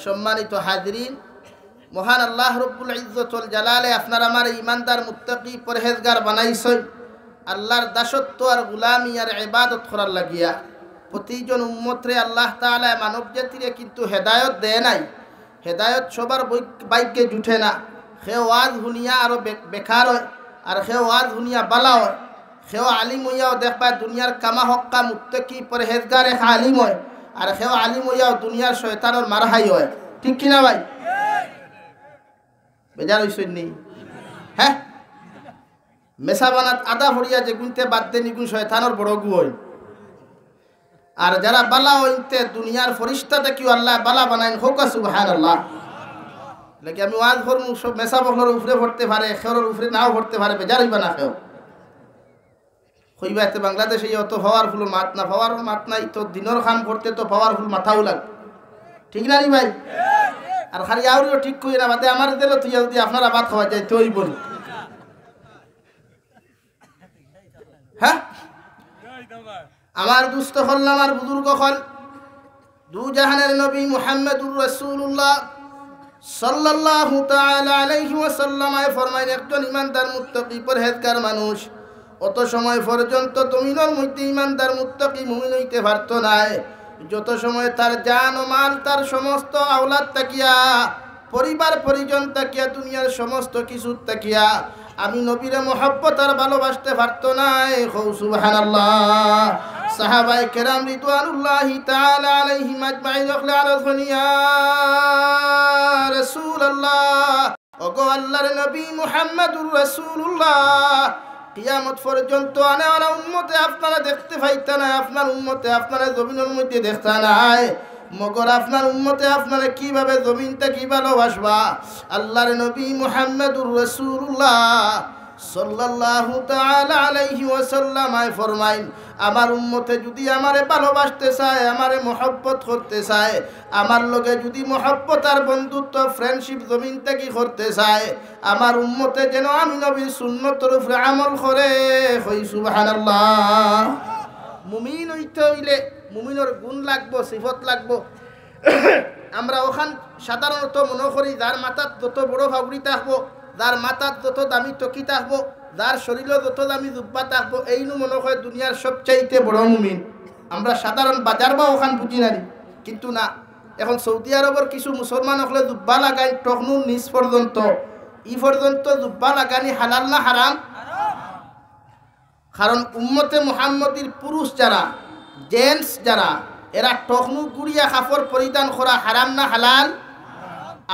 সম্মানিত হাজরিন, মহান আল্লাহ রব্বুল ইজ্জত ওয়াল জালালে আপনার আমার ইমানদার মুত্তাকি পরহেজগার বানাইছেন আল্লাহর দাসত্ব আর গুলামি আর ইবাদত করার লাগিয়া। প্রতিজন উম্মতরে আল্লাহ তাআলা মানব জাতিরে কিন্তু হেদায়ত দেয় নাই। হেদায়ত সবার বাইকে জুটে না। সে ওয়াজ শুনিয়া আরো বেকার হয়, আর সে ওয়াজ শুনিয়া বালা হয়। সেও আলিম হইয়াও দেখবা দুনিয়ার কামা হক্কা মুত্তাকি পরহেজগার এক আলিম হয়, আর সেও আলিম হইয়াও দুনিয়ার শয়তানের মারহাই হয়। ঠিক কিনা ভাই? বেজার হইছেন নি? হ্যাঁ, মেসা বানাত আদা ফড়িয়া যে গুনতে বাদ দে নিগুন শয়তানের বড় গু হয়। আর যারা বালা হইতে দুনিয়ার ফরিস্তা দেখিও আল্লাহ বালা বানাইন, হোক সুবহানাল্লাহ। লাগে আমি ওয়াজ করমু সব মেসা বখলের উপরে পড়তে পারে, খেওরের উপরে নাও পড়তে পারে, বেজার হইবা না খেও কইবা। এতে বাংলাদেশে অত পাওয়ারফুল মাত না, পাওয়ারফুল মাত নাই তো দিনের কাম করতে তো পাওয়ারফুল মাথাও লাগে। ঠিক না নি ভাই? আর খালি আউরিও ঠিক কই না, বাদে আমার দিল তুই যদি আপনারা ভাত খাওয়া যায় তুই বলি। হ্যাঁ, আমার দুস্থ হল, আমার বুজুর্গ হল, দু জাহানের নবী মুহাম্মদুর রাসূলুল্লাহ সাল্লাল্লাহু তাআলা আলাইহি ওয়াসাল্লাম ফরমাইন, একজন ইমানদার মুত্তাকি পরহেজগার মানুষ অত সময় পর্যন্ত জমিনের মধ্যে ইমানদার মুত্তাকি মুমিন হইতে পারত না যত সময় তার জান ও মাল, তার সমস্ত আওলাদ তাকিয়া, পরিবার পরিজন তাকিয়া, দুনিয়ার সমস্ত কিছু তাকিয়া আমি নবীরে মহব্বত আর ভালোবাসতে পারত না। সুবহানাল্লাহ। সাহাবায়ে কেরাম রিদওয়ানুল্লাহি তাআলা আলাইহিম আজমাইন আরজুন ইয়া রাসূলুল্লাহ, ওগো আল্লাহর নবী মুহাম্মদুর রাসূলুল্লাহ, কিয়ামত পর্যন্ত আনা উম্মতে আপনারা দেখতে পাইতা না, আপনার উম্মতে আপনারা জমিনের মধ্যে দেখতা নাই, মগর আপনার উম্মতে আপনারা কিভাবে জমিনটা কি ভালোবাসবা। আল্লাহর নবী মুহাম্মদুর রাসূলুল্লাহ সাল্লাল্লাহু তাআলা আলাইহি ওয়াসাল্লাম ফরমাইন, আমার উম্মতে যদি আমারে ভালোবাসতে চায়, আমারে মহব্বত করতে চায়, আমার লগে যদি মহব্বত আর বন্ধুত্ব ফ্রেন্ডশিপ জমিনটা কি করতে চায়, আমার উম্মতে যেন আমি নবীর সুন্নতের উপরে আমল করে। হই সুবহানাল্লাহ। মুমিন হইতে হইলে মুমিনের গুণ লাগবো, সিফত লাগবো। আমরা ওখান সাধারণত মনে করি যার মাথার যত বড় ফাবড়ি থাকবো, যার মাথার যত দামি টকি থাকবো, যার শরীরে যত দামি জুব্বা থাকবো, এইনু মনে হয় দুনিয়ার সবচাইতে বড় মুমিন। আমরা সাধারণ বাজার বা ওখান বুঝি না, কিন্তু না। এখন সৌদি আরবের কিছু মুসলমান হলে জুব্বা লাগাই টকনুর নিচ পর্যন্ত, ই পর্যন্ত জুব্বা লাগানি হালাল না হারাম? কারণ উম্মতে মুহাম্মদীর পুরুষ যারা, জেন্টস যারা, এরা টকনু গুড়িয়া কাপড় পরিধান করা হারাম না হালাল?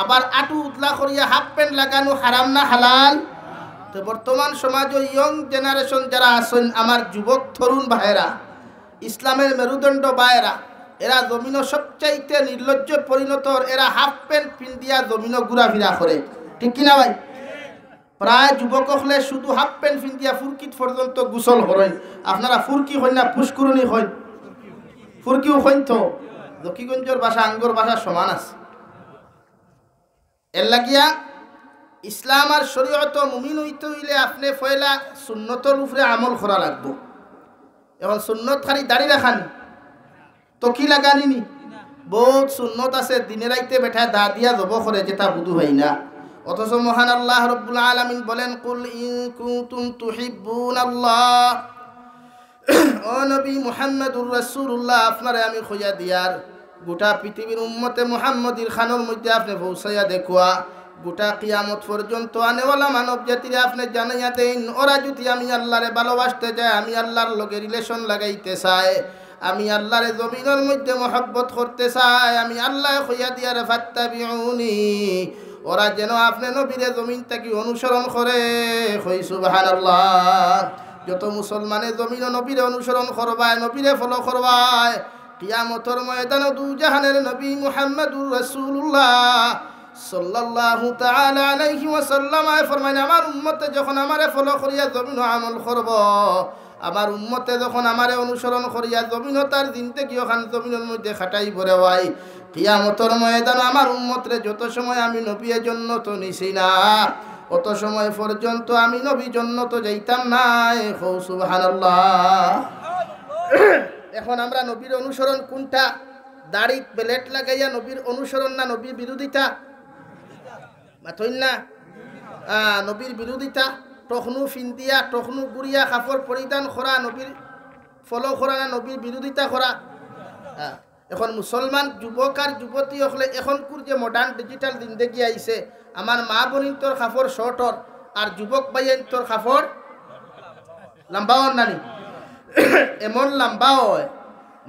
আবার আটু উতলা করিয়া হাফ প্যান্ট লাগানো হারাম না হালাল? তো বর্তমান সমাজে ইয়ং জেনারেশন যারা আছেন, আমার যুবক তরুণ ভাইয়েরা, ইসলামের মেরুদণ্ড ভাইয়েরা, এরা জমিন সবচাইতে নির্লজ্জ পরিণত। এরা হাফ প্যান্ট পিন্দিয়া জমিন ঘুরাফিরা করে। ঠিক কিনা ভাই? প্রায় যুবক হলে শুধু হাফ প্যান্ট পিন্দিয়া ফুরকিত পর্যন্ত গোসল করেন। আপনারা ফুরকি হইন না পুষ্করণী হইন? ফুরকিও হইন তো। দক্ষিণগঞ্জের ভাষা আঙ্গর ভাষা সমান আছে। এর লাগিয়া ইসলাম আর শরীয়ত মুমিন হইতে হইলে আপনি পয়লা সুন্নতর উপরে আমল করা লাগবো। এখন সুন্নত খালি দাড়ি রাখানি, তকি লাগানি নি, বহুত সুন্নত আছে দিনে রাইতে বেঠায় দা দিয়া জব করে, যেটা বুধু হয় না। অথচ মহান আল্লাহ রব্বুল আলামিন বলেন, কুল ইন কুনতুম তুহিব্বুনাল্লাহ, ও নবী মুহাম্মদুর রাসূলুল্লাহ, আপনারে আমি খোঁজা দিয়ার গোটা পৃথিবীর উম্মতে মুহাম্মদীর খানের মধ্যে আপনি পৌঁছাইয়া দেখুয়া, গোটা কিয়ামত পর্যন্ত আনেওয়ালা মানব জাতিরে আপনি জানাইয়া দেন, ওরা যদি আমি আল্লাহরে ভালোবাসতে যায়, আমি আল্লাহর লগে রিলেশন লাগাইতে চাই, আমি আল্লাহরে জমিনের মধ্যে মহব্বত করতে চাই, আমি আল্লাহ খোঁজা দিয়ারে ফাত্তাবিউনি, ওরা যেন আপনি নবীরে জমিন থেকে অনুসরণ করে। কই সুবহানাল্লাহ। যত মুসলমানে জমিন নবীরে অনুসরণ করবায়, নবীরে ফলো করবায়, কিয়ামতের ময়দানে দু জাহানের নবী মুহাম্মদুর রাসূলুল্লাহ সাল্লাল্লাহু তাআলা আলাইহি ওয়াসাল্লাম ফরমাইন, আমার উম্মতে যখন আমারে ফলো করিয়া জমিন আমল করব, আমার উম্মতে যখন আমারে অনুসরণ করিয়া জমিন তার জিন্দেগি ওখান জমিনের মধ্যে খাটাই ভরে হয়, কিয়ামতের ময়দানে আমার উম্মতরে যত সময় আমি নবীর জন্য তো নিছি না, অত সময় পর্যন্ত আমি নবী জন্য তো যাইতাম না। সুবহানাল্লাহ। এখন আমরা নবীর অনুসরণ কোনটা দাড়ি বেলেট লাগাইয়া নবীর অনুসরণ না নবীর বিরোধিতা? মাথইন না, নবীর বিরোধিতা। টখনু ফিন্দিয়া টখনু গুড়িয়া কাপড় পরিধান করা নবীর ফলো করা না নবীর বিরোধিতা করা? এখন মুসলমান যুবক আর যুবতী হলে এখনকার যে মডার্ন ডিজিটাল জিন্দেগি আইছে, আমার মা বোনিন তোর কাপড় শর্টর আর যুবক ভাইয়ের তোর কাপড় লম্বাও নানি এমন লম্বা হয়।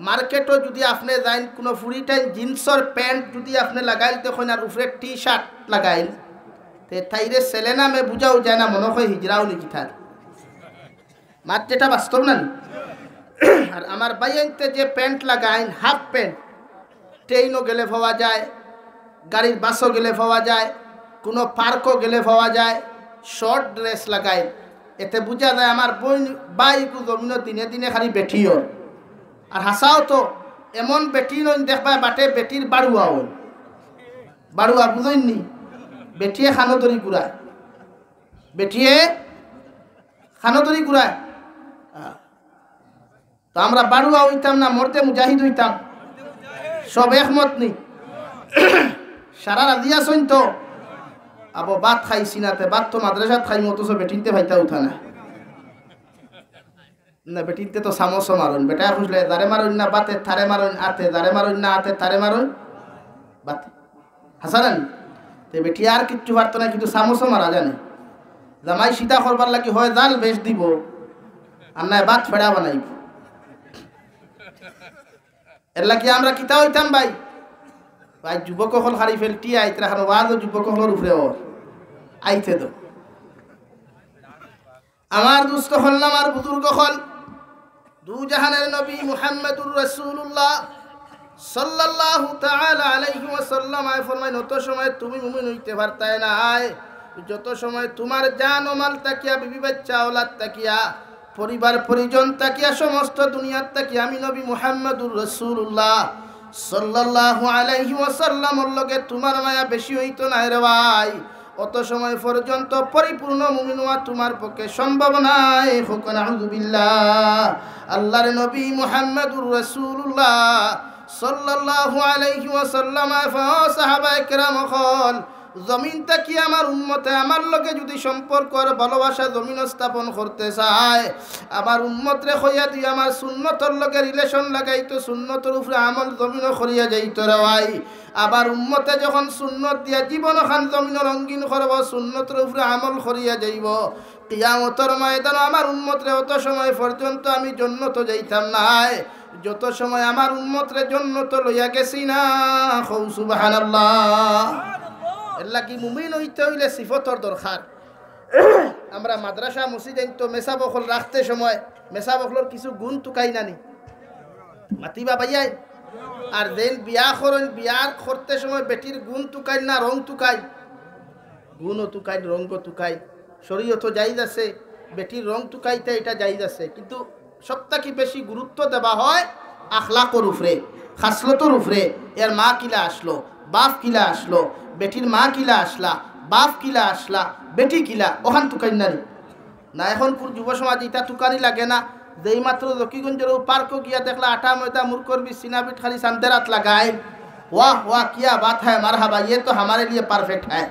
মার্কেটও যদি আপনি যাইন কোনো ফুরি টাইম জিন্সর প্যান্ট যদি আপনি লাগাইল তখন আর উপরে টি শার্ট লাগাইল তে তাইরে ছেলে নামে বুঝাও যায় না, মনে হয় হিজরাও লিখি থাক মাত, যেটা বাস্তব না। আর আমার বাইনতে যে প্যান্ট লাগাইন হাফ প্যান্ট, ট্রেনও গেলে পাওয়া যায়, গাড়ির বাসও গেলে পাওয়া যায়, কোনো পার্কও গেলে পাওয়া যায়, শর্ট ড্রেস লাগাইন, এতে বোঝা যায় আমার বাইকু জমিন দিনে দিনে খালি বেঠিও। আর হাসাও তো এমন বেটি নইন দেখবা বাটে বেটির বাড়ুয়া হল, বাড়ুয়া বুঝইনি, বেটিয়ে খানোদরি ঘুরায়, বেটিয়ে খানোদরি ঘুরায়। তো আমরা বাড়ুয়া হইতাম না, মরতে মুজাহিদ হইতাম, সব একমত নি? সারা রাজি আসইন তো? আবো ভাত খাইছি নাতে, ভাত তো মাদ্রাসাত খাই মতো বেটিনতে ভাইতা উঠা না, না বেটিনতে তো সামোসো মারুন, বেটা খুঁজলে দারে মারুন না বাতে থারে মারুন আতে, দারে মারুন না আতে থারে মারুন বাতে, হাসানান তে বেটি আর কিচ্ছু পারতো না, কিন্তু সামোসো মারা জানে। জামাই সীতা করবার লাগি হয় জাল বেশ দিব আর নাই ভাত ফেড়া বানাইব। এর লাগি আমরা কিতা হইতাম ভাই, ভাই যুবক হল হারি ফেলটি আইতে রাখানো ওয়াজও যুবক হলর উপরে ওর আইতে দো। আমার দুস্থ হল না, আমার বুজুর্গ হল দু জাহানের নবী মুহাম্মদুর রাসূলুল্লাহ সাল্লাল্লাহু তাআলা আলাইহি ওয়াসাল্লাম আয় ফরমায়, যত সময় তুমি মুমিন হইতে পারতায় না, যত সময় তোমার জান ও মাল তাকিয়া, বিবি বাচ্চা ওলাদ তাকিয়া, পরিবার পরিজন তাকিয়া, সমস্ত দুনিয়ার তাকিয়া আমি নবী মুহাম্মদুর রাসূলুল্লাহ সাল্লাল্লাহু আলাইহি ওয়াসাল্লামর লগে তোমার মায়া বেশি হইতো না রে ভাই, অত সময় পর্যন্ত পরিপূর্ণ মুমিন হওয়া তোমার পক্ষে সম্ভব নাই। হুকুন আউযুবিল্লাহ। আল্লাহর নবী মুহাম্মদুর রাসূলুল্লাহ সাল্লাল্লাহু আলাইহি ওয়াসাল্লাম সাহাবায়ে কেরাম হল জমিন তাকি আমার উম্মতে আমার লগে যদি সম্পর্ক আর ভালোবাসা জমিন স্থাপন করতে চায়, আমার উম্মতরে হইয়া দিয়ে আমার সুন্নতর লগে রিলেশন লাগাইতো, সুন্নতর উপরে আমল জমিন করিয়া যাইতো রে ভাই। আবার উম্মতে যখন সুন্নত দিয়া জীবন খান জমিন রঙ্গিন করব, সুন্নতর উপরে আমল করিয়া যাইব, কিয়ামতের ময়দান আমার উম্মতরে অত সময় পর্যন্ত আমি জান্নাত যাইতাম নাই যত সময় আমার উম্মতরে জান্নাত লইয়া গেছি না। কও সুবহানাল্লাহ। এল্লা কি মুমিন হইতে হইলে সিফতর দরকার। আমরা মাদ্রাসা মসজিদে তো মেসা বখল রাখতে সময় মেসা বখলর কিছু গুণ তুকাই নানি মাতিবা ভাইয়াই, আর দেন বিয়া করেন, বিয়ার করতে সময় বেটির গুণ তুকাই না রং তুকাই, গুণও তুকাই রঙ্গ তুকাই, শরীয়ত জায়েজ আছে, বেটির রং তুকাইতে এটা জায়েজ আছে, কিন্তু সবথেকে বেশি গুরুত্ব দেওয়া হয় আখলাকর উপরে, খাসলতর উপরে। এর মা কিলা আসলো, বাপ কিলা আসলো, বেটির মা কিলা আসলা, বাপ কিলা আসলা, বেটি কিলা, ওখান তুকাই নানি না। এখন পুর যুব সমাজ এটা তুকানি লাগে না, যেই মাত্র জকিগঞ্জের পার্কও গিয়া দেখলা আটা ময়দা মুর করবি সিনাবিট খালি সান্দেরাত লাগায়, वाह वाह क्या बात है, मरहबा, ये तो हमारे लिए परफेक्ट है।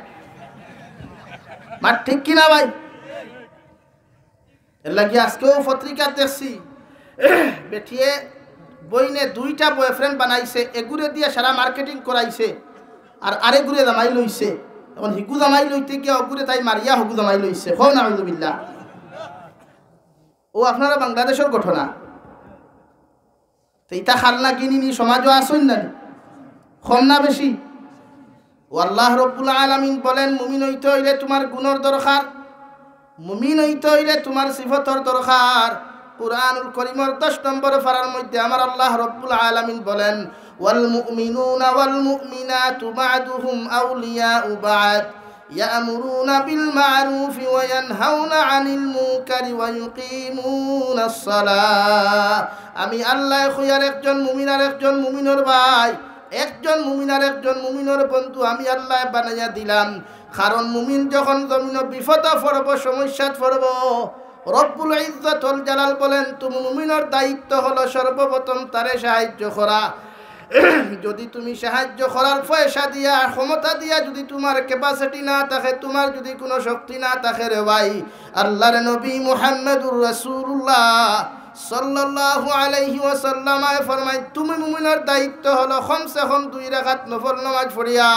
मार ठीक की ना भाई? लगी आजकेও পত্রিকা দেখছি বেটিয়ে বইনে দুইটা বয়ফ্রেন্ড বানাইছে, এগুরে দিয়ে সারা মার্কেটিং করাইছে আর আরেগুরে জামাই লইছে। এখন হিগু জামাই লইতে গিয়ে অগুরে তাই মারিয়া হগু জামাই লইছে। হও না আউযুবিল্লাহ। ও আপনারা বাংলাদেশের ঘটনা তো এটা খালনা কিনিনি সমাজও আসুন না কম না বেশি। ও আল্লাহ রব্বুল আলামিন বলেন মুমিন হইতে হইলে তোমার গুণের দরকার, মুমিন হইতে হইলে তোমার সিফতর দরকার। কুরআনুল কারীমের 10 নম্বর পারার মধ্যে আমার আল্লাহ রব্বুল আলামিন বলেন ওয়াল মুমিনুনা ওয়াল মুমিনাতু বা'দুহুম আউলিয়াউ বা'দ ইয়ামুরুনা বিল মা'রুফি ওয়া ইয়ানহাউনা আনিল মুনকারি ওয়া ইউকিমুনাস সালাহ। আমি আল্লাহ খুয়ার একজন মুমিন আর একজন মুমিনের ভাই, একজন মুমিন আর একজন মুমিনের বন্ধু আমি আল্লাহ বানাইয়া দিলাম। কারণ মুমিন যখন জমিন বিপদে পড়ব, সমস্যাত পড়ব, রব্বুল ইজ্জতুল জালাল বলেন তুমি মুমিনের দায়িত্ব হলো সর্বপ্রথম তারে সাহায্য করা। যদি তুমি সাহায্য করার পয়সা দিয়া ক্ষমতা দিয়া যদি তোমার ক্যাপাসিটি না থাকে, তোমার যদি কোনো শক্তি না থাকে রে ভাই, আল্লাহর নবী মুহাম্মদুর রাসূলুল্লাহ সাল্লাল্লাহু আলাইহি ওয়াসাল্লাম ফরমায়, তুমি মুমিনের দায়িত্ব হলো কমসে কম 2 রাকাত নফল নামাজ পড়িয়া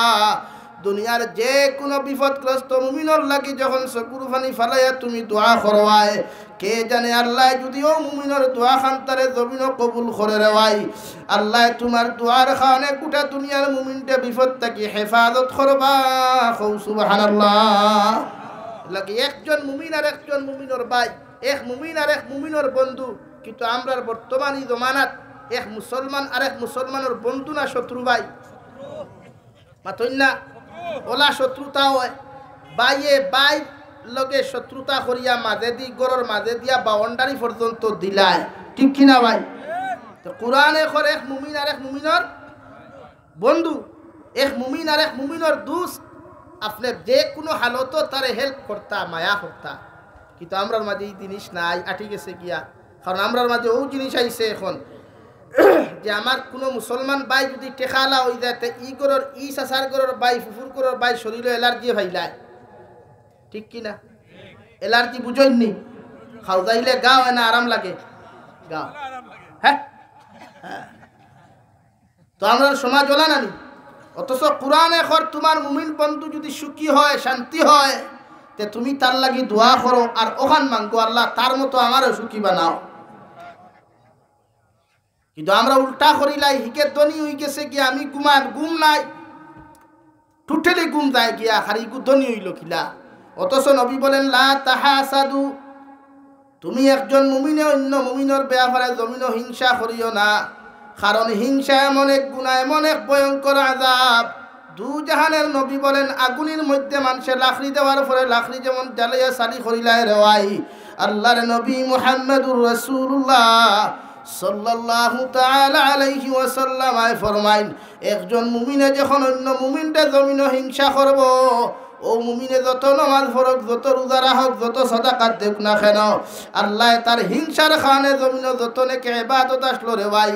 দুনিয়ার যে কোনো বিপদগ্রস্ত মুমিনের লাগি যখন চকুর পানি ফালাইয়া তুমি দোয়া করবায়, কে জানে আল্লাহ যদি ও মুমিনের দোয়া খান্তারে জমিন কবুল করে রে ভাই, আল্লাহ তোমার দোয়ার কারণে গোটা দুনিয়ার মুমিনটা বিপদ থেকে হেফাজত করবা। সুবহানাল্লাহ। লাগি একজন মুমিন আর একজন মুমিনের ভাই, এক মুমিন আর এক মুমিনের বন্ধু। কিন্তু আমরার বর্তমান এই জমানাত এক মুসলমান আর এক মুসলমানের বন্ধু না শত্রু ভাই? মাতই না, ওলা শত্রুতা হয়, বাইয়ে বাই লগে শত্রুতা করিয়া মাঝে দি গরর মাঝে দিয়া বাউন্ডারি পর্যন্ত দিলায়, ঠিক কিনা ভাই? তো কোরআনে করে এক মুমিন আর এক মুমিনের বন্ধু, এক মুমিন আর এক মুমিনের দোস্ত। আপনি যে কোনো হালতো তারে হেল্প করতা, মায়া করতা। কিন্তু আমরার মাঝে এই জিনিস নাই, আটি গেছে গিয়া। কারণ আমরার মাঝে ও জিনিস আইছে এখন যে আমার কোনো মুসলমান ভাই যদি টেকালা হয়ে যায়, ই গরর ই চাচার গরর ভাই ফুফুর গরর ভাই শরীরে এলার্জি ভাইলায়, ঠিক কিনা? এলার্জি বুঝইনি? খাও যাইলে গাও না আরাম লাগে? গাও, হ্যাঁ। তো আমরা সমাজ ওলা নানি। অথচ কোরআনে খর তোমার মুমিন বন্ধু যদি সুখী হয়, শান্তি হয়, তে তুমি তার লাগি দোয়া করো আর ওখান মাঙ্গো, আল্লাহ তার মতো আমারও সুখী বানাও। কিন্তু আমরা উল্টা করিলাই, হিকে ধনী হয়ে গেছে গিয়া আমি ঘুম নাই, টুটেলি ঘুম যায় গিয়া, হারি ধনী হইল কিলা। অথচ নবী বলেন লা তাহাসাদু, তুমি একজন মুমিনে অন্য মুমিনের ব্যাপারে জমিন হিংসা করিও না। কারণ হিংসা এমন এক গুনাহ, এমন এক ভয়ঙ্কর আযাব। দুজাহানের নবী বলেন আগুনের মধ্যে মানুষের লাকড়ি দেওয়ার পরে লাকড়ি যেমন জ্বালাইয়া সালি করিলায় রেওয়াই, আল্লাহর নবী মুহাম্মদুর রাসূলুল্লাহ সাল্লাল্লাহু তাআলা আলাইহি ওয়াসাল্লাম ফরমাইন, একজন মুমিনে যখন অন্য মুমিনটা জমিন হিংসা করব, ও মুমিনে যত নামাজ পড়ক, যত রোজা রাখক, যত সাদাকাত দেখ না কেন, আল্লাহ তার হিংসার খানে জমিন যত নেকে ইবাদত আসলো রে ভাই,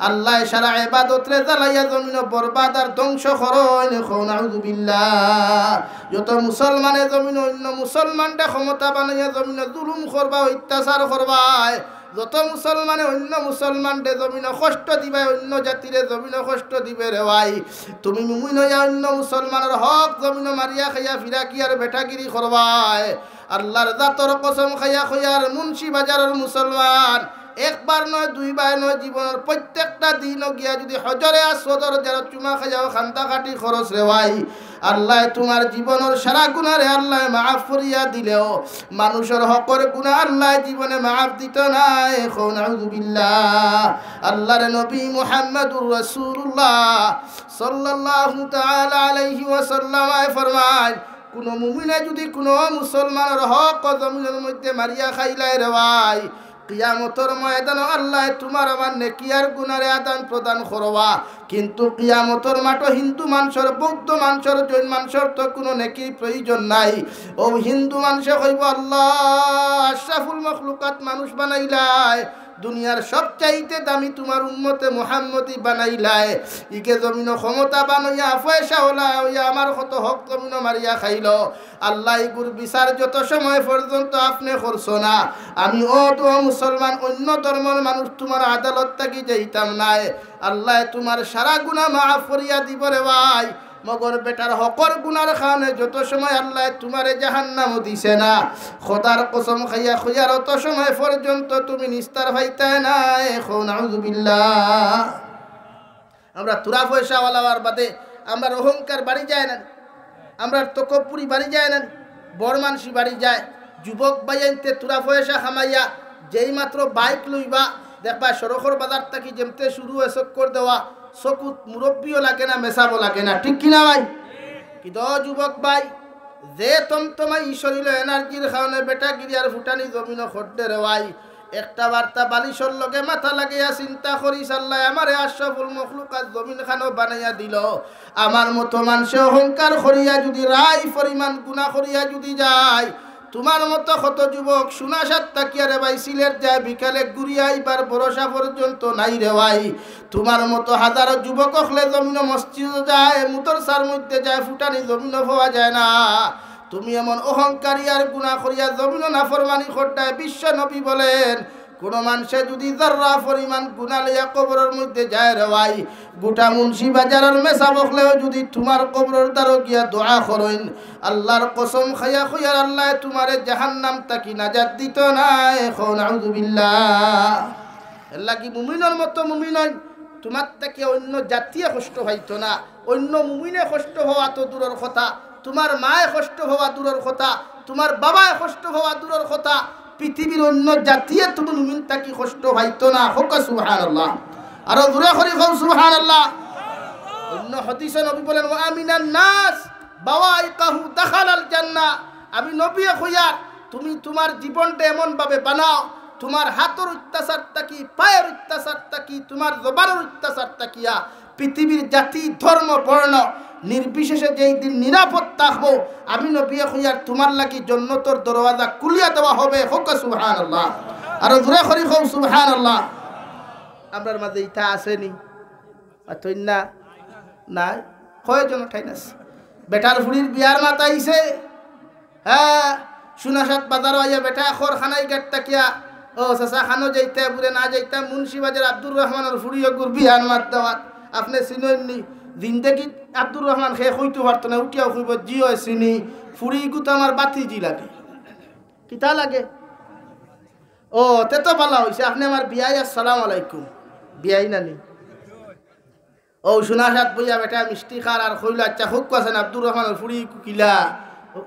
আল্লাহ সারা ইবাদত রে জ্বালাইয়া জমিন বরবাদ আর ধ্বংস করেন। নাউযু বিল্লাহ। যত মুসলমানে জমিন অন্য মুসলমানটা ক্ষমতা বানাইয়া জমিন জুলুম করবা, অত্যাচার করবা, যত মুসলমানে অন্য মুসলমানরে জমিন কষ্ট দিবে, অন্য জাতিরে জমিন কষ্ট দিবে রে ভাই, তুমি মুমিন হইয়া অন্য মুসলমানের হক জমিন মারিয়া খাইয়া ফিরা কি আর বেটাগিরি করবায়। আল্লাহর জাতর কসম খাইয়া খইয়ার মুন্সি বাজারের মুসলমান একবার নয়, দুইবার নয়, জীবনের প্রত্যেকটা দিন গিয়া যদি হজরে আসওয়াদর যারা চুমা খাইয়াও খান্তা খাটি খরচ রে ভাই, আল্লাহ তোমার জীবনের সারা গুনারে আল্লাহ মাফ করিয়া দিলেও মানুষের হকর গুনাহ আল্লাহ জীবনে মাফ দিত না। নাউযু বিল্লাহ। আল্লাহর নবী মুহাম্মদুর রাসূলুল্লাহ সাল্লাল্লাহু তাআলা আলাইহি ওয়াসাল্লাম ফরমায়, কোন মুমিনে যদি কোন মুসলমানের হক জমিনের মধ্যে মারিয়া খাইলাই রে ভাই, কিয়ামতের ময়দানে আল্লাহ তোমার আমার নেকি আর গুনারে আদান প্রদান করবা। কিন্তু কিয়ামতের মাঠে হিন্দু মানুষের, বৌদ্ধ মানুষের, জৈন মানুষের তো কোনো নেকির প্রয়োজন নাই। ও হিন্দু মানুষে কইব আল্লাহ আশরাফুল মখলুকাত মানুষ বানাইলাই, দুনিয়ার সবচাইতে দামি তোমার উম্মতে মুহাম্মদী বানাইলাই, ইকে জমিন ক্ষমতা বানাইয়া পয়সা ওলা হইয়া আমার কত হক জমিন মারিয়া খাইল, আল্লাহ ইগুর বিচার যত সময় পর্যন্ত আপনি করছো না, আমি ও তো মুসলমান অন্য ধর্মের মানুষ তোমার আদালত থাকি যাইতাম নাই, আল্লাহ তোমার সারা গুনাহ মাফ করিয়া দিব রে ভাই। মগর বেটার হকর গুনার খানে যত সময় আল্লাহ তোমারে জাহান্নাম দিছে না, খোদার কসম খাইয়া খুইয়ার অত সময় পর্যন্ত তুমি নিস্তার পাইতে না। নাউযু বিল্লাহ। আমরা তুরা পয়সাওয়ালার বাদে আমরা অহংকার বাড়ি যায় না, আমরা তকব্বুরি বাড়ি যায় না, বড় মানসি বাড়ি যায়। যুবক বাইতে তুরা পয়সা খামাইয়া যেই মাত্র বাইক লইবা দেখবা সড়কর বাজার থাকি যেমতে শুরু হয়ে চক্কর দেওয়া, চকুত মুরব্বীও লাগে না, মেসাবো লাগে না, ঠিক কিনা ভাই? কিন্তু যুবক ভাই যে তমতমাই শরীর এনার্জির খাওয়ানে বেটা গিরিয়ার ফুটানি জমিন খড্ডে রে ভাই, একটা বার্তা বালিশর লগে মাথা লাগাইয়া চিন্তা করিস আল্লাহ আমারে আশরাফুল মখলুকাত জমিন খানো বানাইয়া দিল, আমার মতো মানুষে অহংকার করিয়া যদি রায় পরিমাণ গুনাহ করিয়া যদি যায়, তোমার মতো কত যুবক সুনাসাত তাকিয়া রে ভাই সিলেট যায় বিকালে ঘুরিয়া আইবার ভরসা পর্যন্ত নাই রে ভাই। তোমার মতো হাজারো যুবক হলে জমিন মসজিদ যায়, মুদরসার মধ্যে যায়, ফুটানি জমিন পাওয়া যায় না। তুমি এমন অহংকারী আর গুনাহ করিয়া জমিন নাফরমানি করতায়। বিশ্ব নবী বলেন কোন মানুষে যদি যারা পরিমাণ গুনাহ লইয়া কবরের মধ্যে যায় রে ভাই, গোটা মুন্সি বাজারের মেসা বকলেও যদি তোমার কবরের দ্বারা গিয়া দোয়া করেন, আল্লাহর কসম খাইয়া খুইয়ার আল্লাহ তোমারে জাহান্নাম তাকি নাজাত দিত না। এখন আউযুবিল্লাহ। আল্লাহ কি মুমিনের মতো মুমিন হন, তোমার থেকে অন্য জাতীয় কষ্ট হইতো না। অন্য মুমিনে কষ্ট হওয়া তো দূরের কথা, তোমার মায়ে কষ্ট হওয়া দূরের কথা, তোমার বাবায় কষ্ট হওয়া দূরের কথা, পৃথিবীর অন্য জাতীয় তুমি মুমিন তাকি কষ্ট হইতো না। হোক সুবহানাল্লাহ। আর দূরে করি হোক সুবহানাল্লাহ। অন্য হাদিসে নবী বলেন ওয়া আমিনান নাস বাওয়াইকাহু দাখালাল জান্নাহ। আমি নবী কইয়া তুমি তোমার জীবনটা এমন ভাবে বানাও, তোমার হাতের অত্যাচার তাকি, পায়ের অত্যাচার তাকি, তোমার জবানের অত্যাচার তাকিয়া পৃথিবীর জাতি ধর্ম বর্ণ নির্বিশেষে যেই দিন নিরাপদ থাকবো, আমি নবী কইয়ার তোমার লাগি জান্নাতের দরওয়াজা খুলিয়া দেওয়া হবে। হোক সুবহানাল্লাহ। আর জোরে করি হোক সুবহানাল্লাহ। আমরার মাঝে ইটা আসেনি আতই না নাই কয়জন ঠাইনাস বেটার ফুড়ির বিয়ার মাতা আইছে। হ্যাঁ সুনাসাত বাজার আইয়া বেটা খর খানাই গেট তাকিয়া ও চাচা খানো যাইতে বুড়ে না যাইতা মুন্সিবাজার আব্দুর রহমানের ফুড়িও গুর বিয়ার মাত দেওয়াত আপনি চিনেননি। জিন্দেগি আব্দুর রহমান খে কইতে পারতো না, উঠিয়াও কইব জি হয় চিনি। ফুড়ি গুতো আমার বাতি জি লাগে, কিতা লাগে? ও তে তো ভালো হয়েছে আপনি আমার বিয়াই। আসসালামু আলাইকুম। বিয়াই নানি ও সুনাসাত বইয়া বেটা মিষ্টি খার আর কইল আচ্ছা খুব কাছেন আব্দুর রহমানের ফুড়ি কিলা,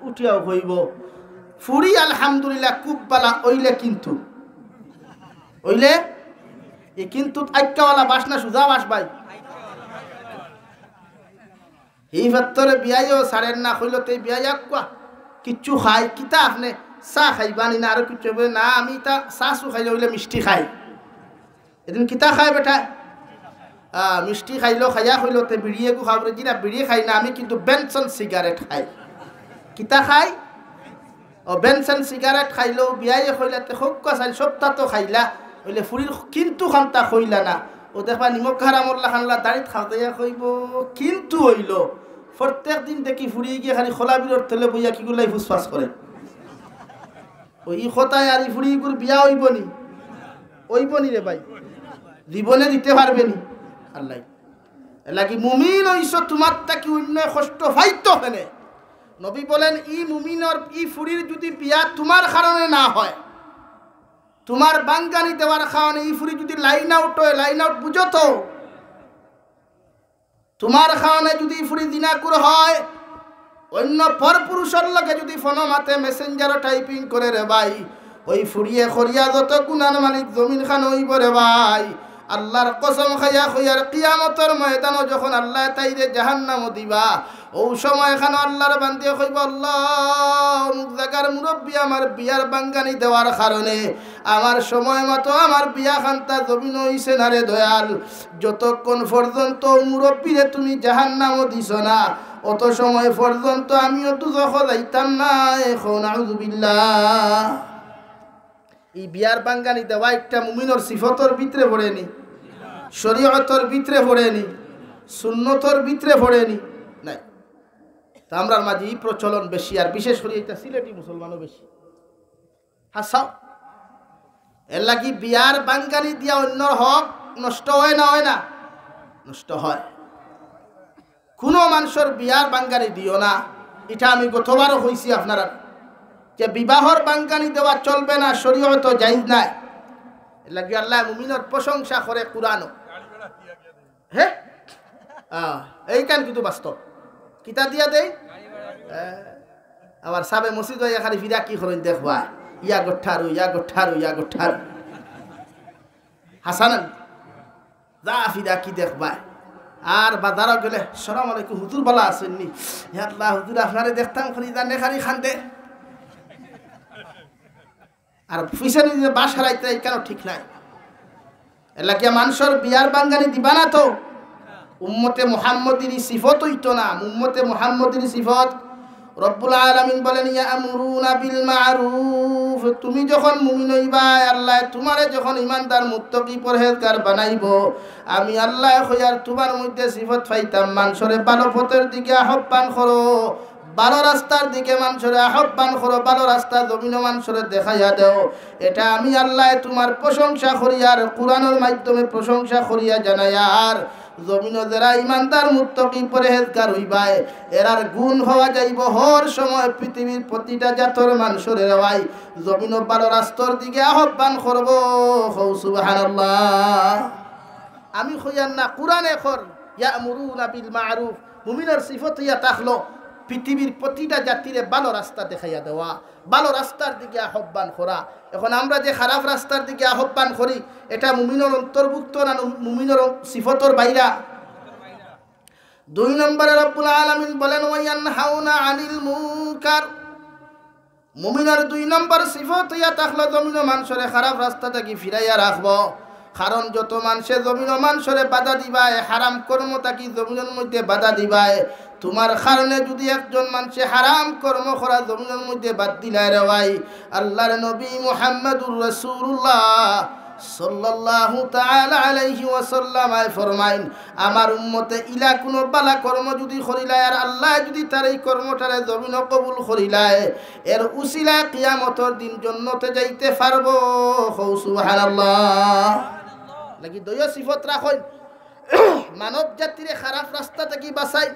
উঠিয়াও কইব ফুড়ি আলহামদুলিল্লাহ খুব বালা ওইলে, কিন্তু ওইলে এ কিন্তু আইকাওয়ালা বাসনা সুজা বাস ভাই। এই ভেতরে বিয়াইও সারেন না কইল তে বিয়াই আকুয়া কিচ্ছু খাই কিতা আপনি চাহ খাইবানি না? আর কিছু বলে না আমি তা চাহ চু খাইলে হইলে মিষ্টি খাই। এদিন কিতা খাই বেটা? মিষ্টি খাইলো খাইয়া কইল তে বিড়িয়ে গু খাবরে জিনা বিড়িয়ে খাই না, আমি কিন্তু বেনসন সিগারেট খাই। কিতা খাই? ও বেনসন সিগারেট খাইলো। বিয়াইয়ে কইলা তে খুব কাছাই সপ্তাহ তো খাইলা হইলে ফুরির কিন্তু খান্তা কইলা না। ও দেখবা নিমখ হারামল্লা খানলা দাড়িত খাওয়া কইব কিন্তু হইল প্রত্যেক দিন দেখি ফুরিয়ে গিয়ে খালি খোলা বিরোর তেলে বইয়া কিগুলাই ফুসফাস করে। ওই কথায় আর ফুরি গুর বিয়া হইবনি, হইবনি রে ভাই, জীবনে দিতে পারবে নি আল্লাহ। এলাকি মুমিন হইছ তোমার তাকি অন্য কষ্ট ফাইতো হেনে। নবী বলেন ই মুমিনর ই ফুরির যদি বিয়া তোমার কারণে না হয়, তোমার বাঙ্গানি দেওয়ার কারণে ই ফুরি যদি লাইন আউট হয়, লাইন আউট বুঝো তো, তোমার কারণে যদি ফুরি দিনাকুর হয়, অন্য পরপুরুষের লগে যদি ফোন মাতে মেসেঞ্জার টাইপিং করে রে ভাই, ওই ফুরিয়ে খরিয়া যত গুনার মালিক জমিন খান হইব রে ভাই। আল্লাহর কসম খাইয়া খইয়ার কিয়ামতের ময়দানও যখন আল্লাহ তাইরে জাহান্নাম দিবা, ও সময় খান আল্লাহর বান্দিয়ে কইব আল্লাহ অমুক জায়গার মুরব্বী আমার বিয়ার বাঙ্গানি দেওয়ার কারণে আমার সময় মতো আমার বিয়া খান্তা জমিন হইছে না রে দয়াল। যতক্ষণ পর্যন্ত মুরব্বীরে তুমি জাহান্নামও দিছ না, অত সময় পর্যন্ত আমিও তো যখন যাইতাম না। এখন আউযুবিল্লাহ। এই বিয়ার বাঙ্গানি দেওয়া একটা মুমিনের সিফতর ভিতরে পড়েনি, শরীয়তর ভিতরে পড়েনি, সুন্নতর ভিতরে পড়েনি নাই। তা আমরার মাঝে এই প্রচলন বেশি, আর বিশেষ করে এটা সিলেটি মুসলমানও বেশি। হাসাও এর লাগি বিয়ার বাঙ্গানি দিয়া অন্যর হক নষ্ট হয় না? হয় না? নষ্ট হয়। কোনো মানুষের বিয়ার বাঙ্গানি দিও না। এটা আমি গতবারও কইছি আপনারা যে বিবাহর বাঙ্গানি দেওয়া চলবে না, শরীয়ত জায়েজ নাই। এর লাগি আল্লাহ মুমিনের প্রশংসা করে কুরআনও। হ্যাঁ এইখান কিন্তু বাস্তব কিতা দিয়া দেই। আবার সাবে মসজিদ হইয়া খালি ফিরা কি করেন দেখবা, ইয়া গোঠারু ইয়া গোঠারু ইয়া গোঠারু হাসান যা ফিরা কি দেখবা। আর বাজারও গেলে আসসালামু আলাইকুম হুজুর ভালো আছেননি? আল্লাহ হুজুর আপনারে দেখতাম খালি জানে খালি খান্দে। আর পিছনে যে বাস হারাইতে কেন ঠিক নাই। এলাকা মানুষের বিয়ার বাঙ্গানি দিবা না তো উম্মতে মুহাম্মদের সিফত হইতো না। উম্মতে মুহাম্মদের সিফত রব্বুল আলামিন বলেন ইয়ামুরুনা বিল মারুফ, তুমি যখন মুমিন হইবা আল্লাহ তোমারে যখন ইমানদার মুত্তাকি পরহেজগার বানাইব, আমি আল্লাহ হইয়ার তোমার মধ্যে সিফত পাইতাম মানুষরে ভালো পথের দিকে আহ্বান করো, ভালো রাস্তার দিকে মানুষরে আহ্বান করো, ভালো রাস্তা জমিন মানুষরে দেখাইয়া দেও। এটা আমি আল্লাহ তোমার প্রশংসা করি আর কোরআনের মাধ্যমে প্রশংসা করিয়া জানাইয়ার জমিন যারা ইমানদার মুত্তাকি পরহেজগার হইবাই এরার গুণ হওয়া যাইব হর সময় পৃথিবীর প্রতিটা জাতর মানুষের রাই জমিন ভালো রাস্তার দিকে আহ্বান করব। সুবহানাল্লাহ। আমি কইয়ান না কোরআনে কর ইয়ামুরুনা বিল মারুফ, মুমিনের সিফত ইয়া তাখলো পৃথিবীর প্রতিটা জাতিরে ভালো রাস্তা দেখাইয়া দেওয়া, ভালো রাস্তার দিকে আহ্বান করা। এখন আমরা যে খারাপ রাস্তার দিকে আহ্বান করি এটা মুমিনের অন্তর্ভুক্ত না মুমিনের সিফতর বাইরা? 2 নম্বরে রব্বুল আলামিন বলেন ওয়ায়ানহাউনা আনিল মুনকার, মুমিনের 2 নম্বর সিফত ইয়া তাখলো জমিন মানুষরে খারাপ রাস্তা থেকে ফিরাইয়া রাখবো। কারণ যত মানুষে জমিন মানুষরে বাধা দিবায় হারাম কর্ম থাকি জমিনের মধ্যে বাধা দিবায়, তোমার কারণে যদি একজন মানুষে হারাম কর্ম করা জমিনের মধ্যে বাদ দিলায় রে ভাই, আল্লাহর নবী মুহাম্মদুর রাসূলুল্লাহ সাল্লাল্লাহু তাআলা আলাইহি ওয়াসাল্লাম ফরমাইন, আমার উম্মতে ইলা কোনো বালা কর্ম যদি করিলায় আর আল্লাহ যদি তার এই কর্মটারে জমিন কবুল করিলায় এর উসিলায় কিয়ামতের দিন জান্নাতে যাইতে পারবো। সুবহানাল্লাহ। লাগি দয়া সিফত রাখুন, মানব জাতিরে খারাপ রাস্তা থেকে বাঁচাই,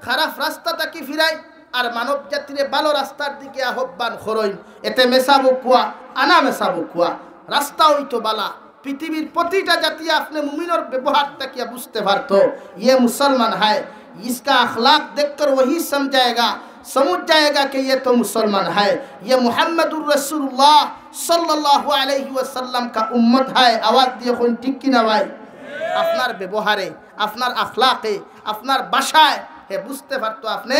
খারাপ রাস্তা থেকে ফিরাই আর মানব জাতিরে ভালো রাস্তার দিকে আহ্বান করইন। এতে মেসাবো কুয়া আনা মেসাবো কুয়া রাস্তা হইতো বালা। পৃথিবীর প্রতিটা জাতি আপনি মুমিনের ব্যবহারটা কি বুঝতে পারতো ये मुसलमान है, इसका अखलाक देखकर वही समझाएगा समझ जाएगा कि ये तो मुसलमान है, ये मुहम्मदुर रसूलुल्लाह सल्लल्लाहु अलैहि वसल्लम का उम्मत है। आवाज দিয়ে কোন ঠিক কি না ভাই? আপনার ব্যবহারে, আপনার আখলাকে, আপনার ভাষায় হে বুঝতে পারতো আপনি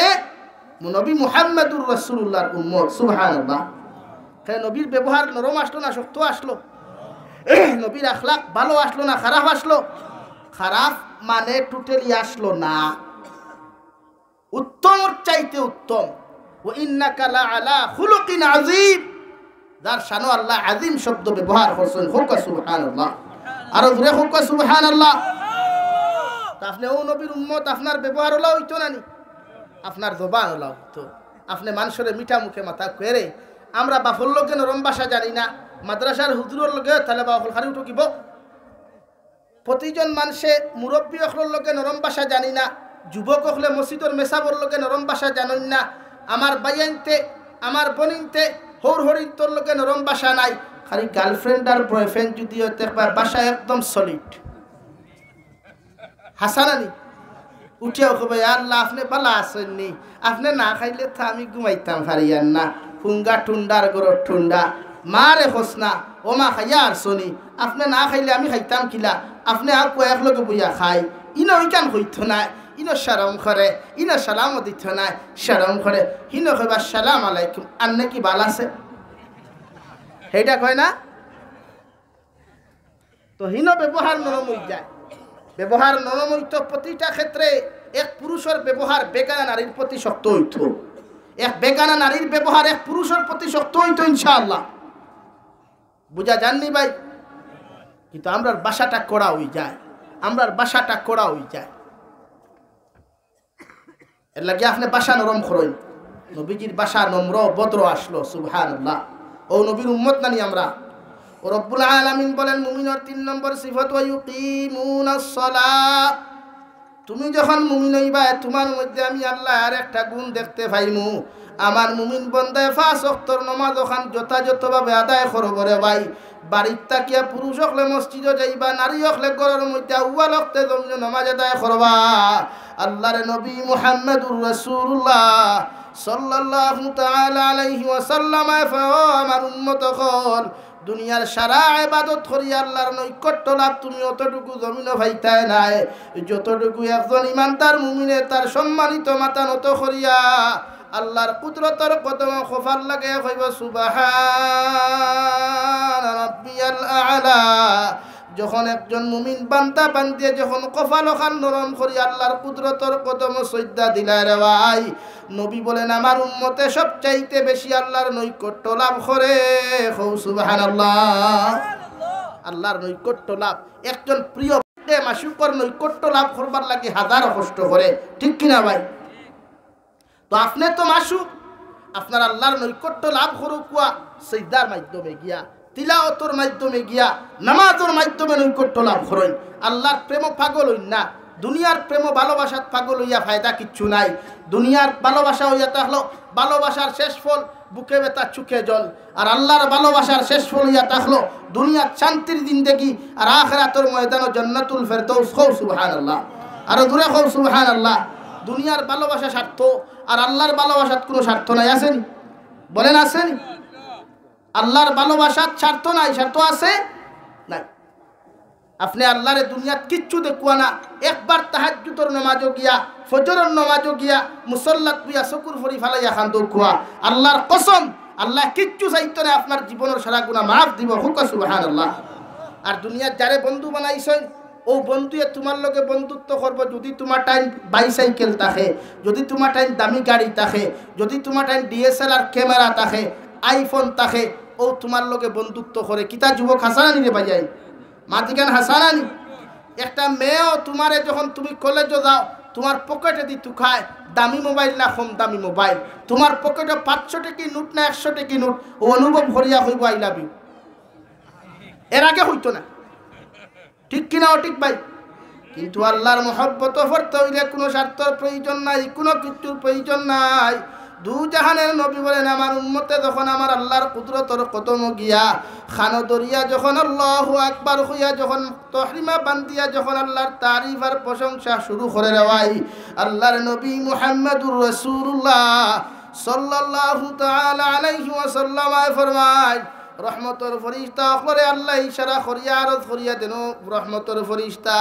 নবী মুহাম্মদুর রাসূলুল্লাহর উম্মত। সুবহানাল্লাহ। হে নবীর ব্যবহার নরম আসলো না শক্ত আসলো? নবীর আখলাক ভালো আসলো না খারাপ আসলো? খারাপ মানে টোটালি আসলো না, উত্তম চাইতে উত্তম। ও ইন্নাকা লাআলা খুলুকিন আযীম, যার শানো আল্লাহ আযীম শব্দ ব্যবহার করছেন। হোক সুবহানাল্লাহ। আর জোরে হোক সুবহানাল্লাহ। তা আপনি ও নবীর উম্মত, আপনার ব্যবহার হলো হইতো না নি, আপনার জবান হলো হইতো। আপনি মানুষের মিঠা মুখে মাথা কইরে আমরা বাফর লোকে নরম ভাষা জানি না, মাদ্রাসার হুজুরের লগে তাহলে বাফল খালি উঠকিব। প্রতিজন মানুষে মুরব্বী অখলের লগে নরম ভাষা জানি না, যুবক হলে মসজিদের মেসাবর লগে নরম ভাষা জানেন না, আমার বাইয়াইনতে আমার বনিনতে হৌর হরিন্তর লগে নরম ভাষা নাই। খালি গার্লফ্রেন্ড আর বয়ফ্রেন্ড যদি হতে ভাষা একদম সলিড হাসানানি উঠিয়া কবে আল্লাহ আপনি বালা আসেননি, আপনি না খাইলে তো আমি ঘুমাইতাম পারিয়ান না, হুঙ্গা টুন্ডার গরর ঠুন্ডা মারে হোসনা ও মা খাইয়া আর শনি, আপনি না খাইলে আমি খাইতাম কিলা, আপনি আর কয়েক লগে বইয়া খাই। ইনো ওইখান হইত না, ইনো সারম করে, ইনো সালামও দিত না, সারম করে হিনো কইবা সালাম আলাইকুম, আন্নে কি বাল আছে সেইটা কয় না? তো হিনো ব্যবহার নরম হয়ে যায়। ব্যবহার নরম হইতো প্রতিটা ক্ষেত্রে। এক পুরুষের ব্যবহার বেগানা নারীর প্রতি শক্ত হইত, এক বেগানা নারীর ব্যবহার এক পুরুষের প্রতি শক্ত হইতো ইনশাআল্লাহ। বুঝা যাননি ভাই? কিন্তু আমরার বাসাটা কড়া হয়ে যায়, আমরার বাসাটা কড়া হয়ে যায়। এর লাগে আপনি বাসা নরম করেন। নবীজির বাসা নম্র ভদ্র আসলো। সুবহানাল্লাহ। ও নবীর উম্মত নানি আমরা। ও রব্বুল আলামিন বলেন মুমিনের 3 নম্বর সিফত ওয়া ইউকিমুনাস সালাত, তুমি যখন মুমিন হইবা তোমার মধ্যে আমি আল্লাহ আর একটা গুণ দেখতে পাইমু। আমার মুমিন বন্দায় 5 ওয়াক্তের নামাজ ওখান যথাযথভাবে আদায় করব রে ভাই। বাড়ির তাকিয়া পুরুষ হলে মসজিদে যাইবা, নারী হলে ঘরের মধ্যে আউয়াল ওয়াক্তে জমিনে নামাজ আদায় করবা। আল্লাহর নবী মুহাম্মদুর রাসূলুল্লাহ সাল্লাল্লাহু তাআলা আলাইহি ওয়াসাল্লাম আমার উম্মত হল দুনিয়ার সারা ইবাদত করি আল্লাহর নৈকট্য লাভ তুমি অতটুকু জমিন ভাইতায় নাই যতটুকু একজন ইমানদার মুমিনে তার সম্মানিত মাথা নত করিয়া আল্লাহর কুদরতের কদম খোফার লাগে কইব সুবহান রাব্বিয়াল আ'লা। যখন একজন মুমিন বান্দা বান্দিয়ে যখন কপাল খান নরম করি আল্লাহর কুদরতর কদম সজ্জা দিলায় রে ভাই, নবী বলেন আমার উম্মতে সবচাইতে বেশি আল্লাহর নৈকট্য লাভ করে। সুবহানাল্লাহ। আল্লাহর নৈকট্য লাভ, একজন প্রিয় মাসুকর নৈকট্য লাভ করবার লাগে হাজারো কষ্ট করে, ঠিক কিনা ভাই? তো আপনি তো মাসুক, আপনার আল্লাহর নৈকট্য লাভ করুক সিজদার মাধ্যমে গিয়া, তিলাওয়াতের মাধ্যমে গিয়া, নামাজের মাধ্যমে নৈকট্য লাভ করেন। আল্লাহর প্রেম পাগল হইন না। দুনিয়ার প্রেম ভালোবাসার পাগল হইয়া ফায়দা কিচ্ছু নাই। দুনিয়ার ভালোবাসা হইয়া থাকলো ভালোবাসার শেষ ফল বুকে ব্যথা চোখে জল, আর আল্লাহর ভালোবাসার শেষ ফল হইয়া থাকলো দুনিয়ার শান্তির জিন্দেগি আর আখিরাতের ময়দানে জান্নাতুল ফেরদৌস। সুবহানাল্লাহ। আর দূরে সুবহানাল্লাহ। দুনিয়ার ভালোবাসা স্বার্থ আর আল্লাহর ভালোবাসার কোনো স্বার্থ নাই, আছেন? বলেন আছেন? আল্লাহর ভালোবাসার স্বার্থ নাই, স্বার্থ আছে নাই। আপনি আল্লাহরে দুনিয়াত কিচ্ছু দেখুয়া না, একবার তাহাজ্জুদের নামাজও গিয়া, ফজরের নামাজও গিয়া, মুসল্লাত গিয়া চকুর ফরি ফালাইয়া খান দৌড়া, আল্লাহর কসম আল্লাহ কিচ্ছু চাইতো না, আপনার জীবনের সারা গুনাহ মাফ দিব। হুক সুবহানাল্লাহ। আর দুনিয়ার যারে বন্ধু বানাইছেন ও বন্ধুয়ে তোমার লগে বন্ধুত্ব করবো যদি তোমার টাইম বাইসাইকেল থাকে, যদি তোমার টাইম দামি গাড়ি থাকে, যদি তোমার টাইম DSLR ক্যামেরা থাকে, আইফোন থাকে, ও তোমার লগে বন্ধুত্ব করে। কিতা যুবক হাসানানি রে ভাইয়াই, মাতিকান হাসানানি। একটা মেয়েও তোমারে যখন তুমি কলেজে যাও তোমার পকেটে দি তুখায় দামি মোবাইল না কম দামি মোবাইল, তোমার পকেটে 500 টাকি নোট না 100 টাকি নোট, ও অনুভব করিয়া হইব আই লাভ ইউ। এর আগে হইতো না, ঠিক কিনা ও ঠিক ভাই? কিন্তু আল্লাহর মহব্বত করতে হইলে কোনো স্বার্থের প্রয়োজন নাই, কোনো কিছুর প্রয়োজন নাই। দু জাহানের নবী বলেন আমার উম্মতে যখন আমার আল্লাহর কুদরতর কদম গিয়া খানো দরিয়া যখন আল্লাহু আকবার হইয়া যখন তহরিমা বান্দিয়া যখন আল্লাহর তারিফ আর প্রশংসা শুরু করে রেওয়াই, আল্লাহর নবী মুহাম্মদুর রাসূলুল্লাহ সাল্লাল্লাহু তাআলা আলাইহি ওয়াসাল্লাম ফরমায় রহমতর ফরিস্তা করে আল্লাহ ইশারা করিয়া আরজ করিয়া দেন, রহমতর ফরিস্তা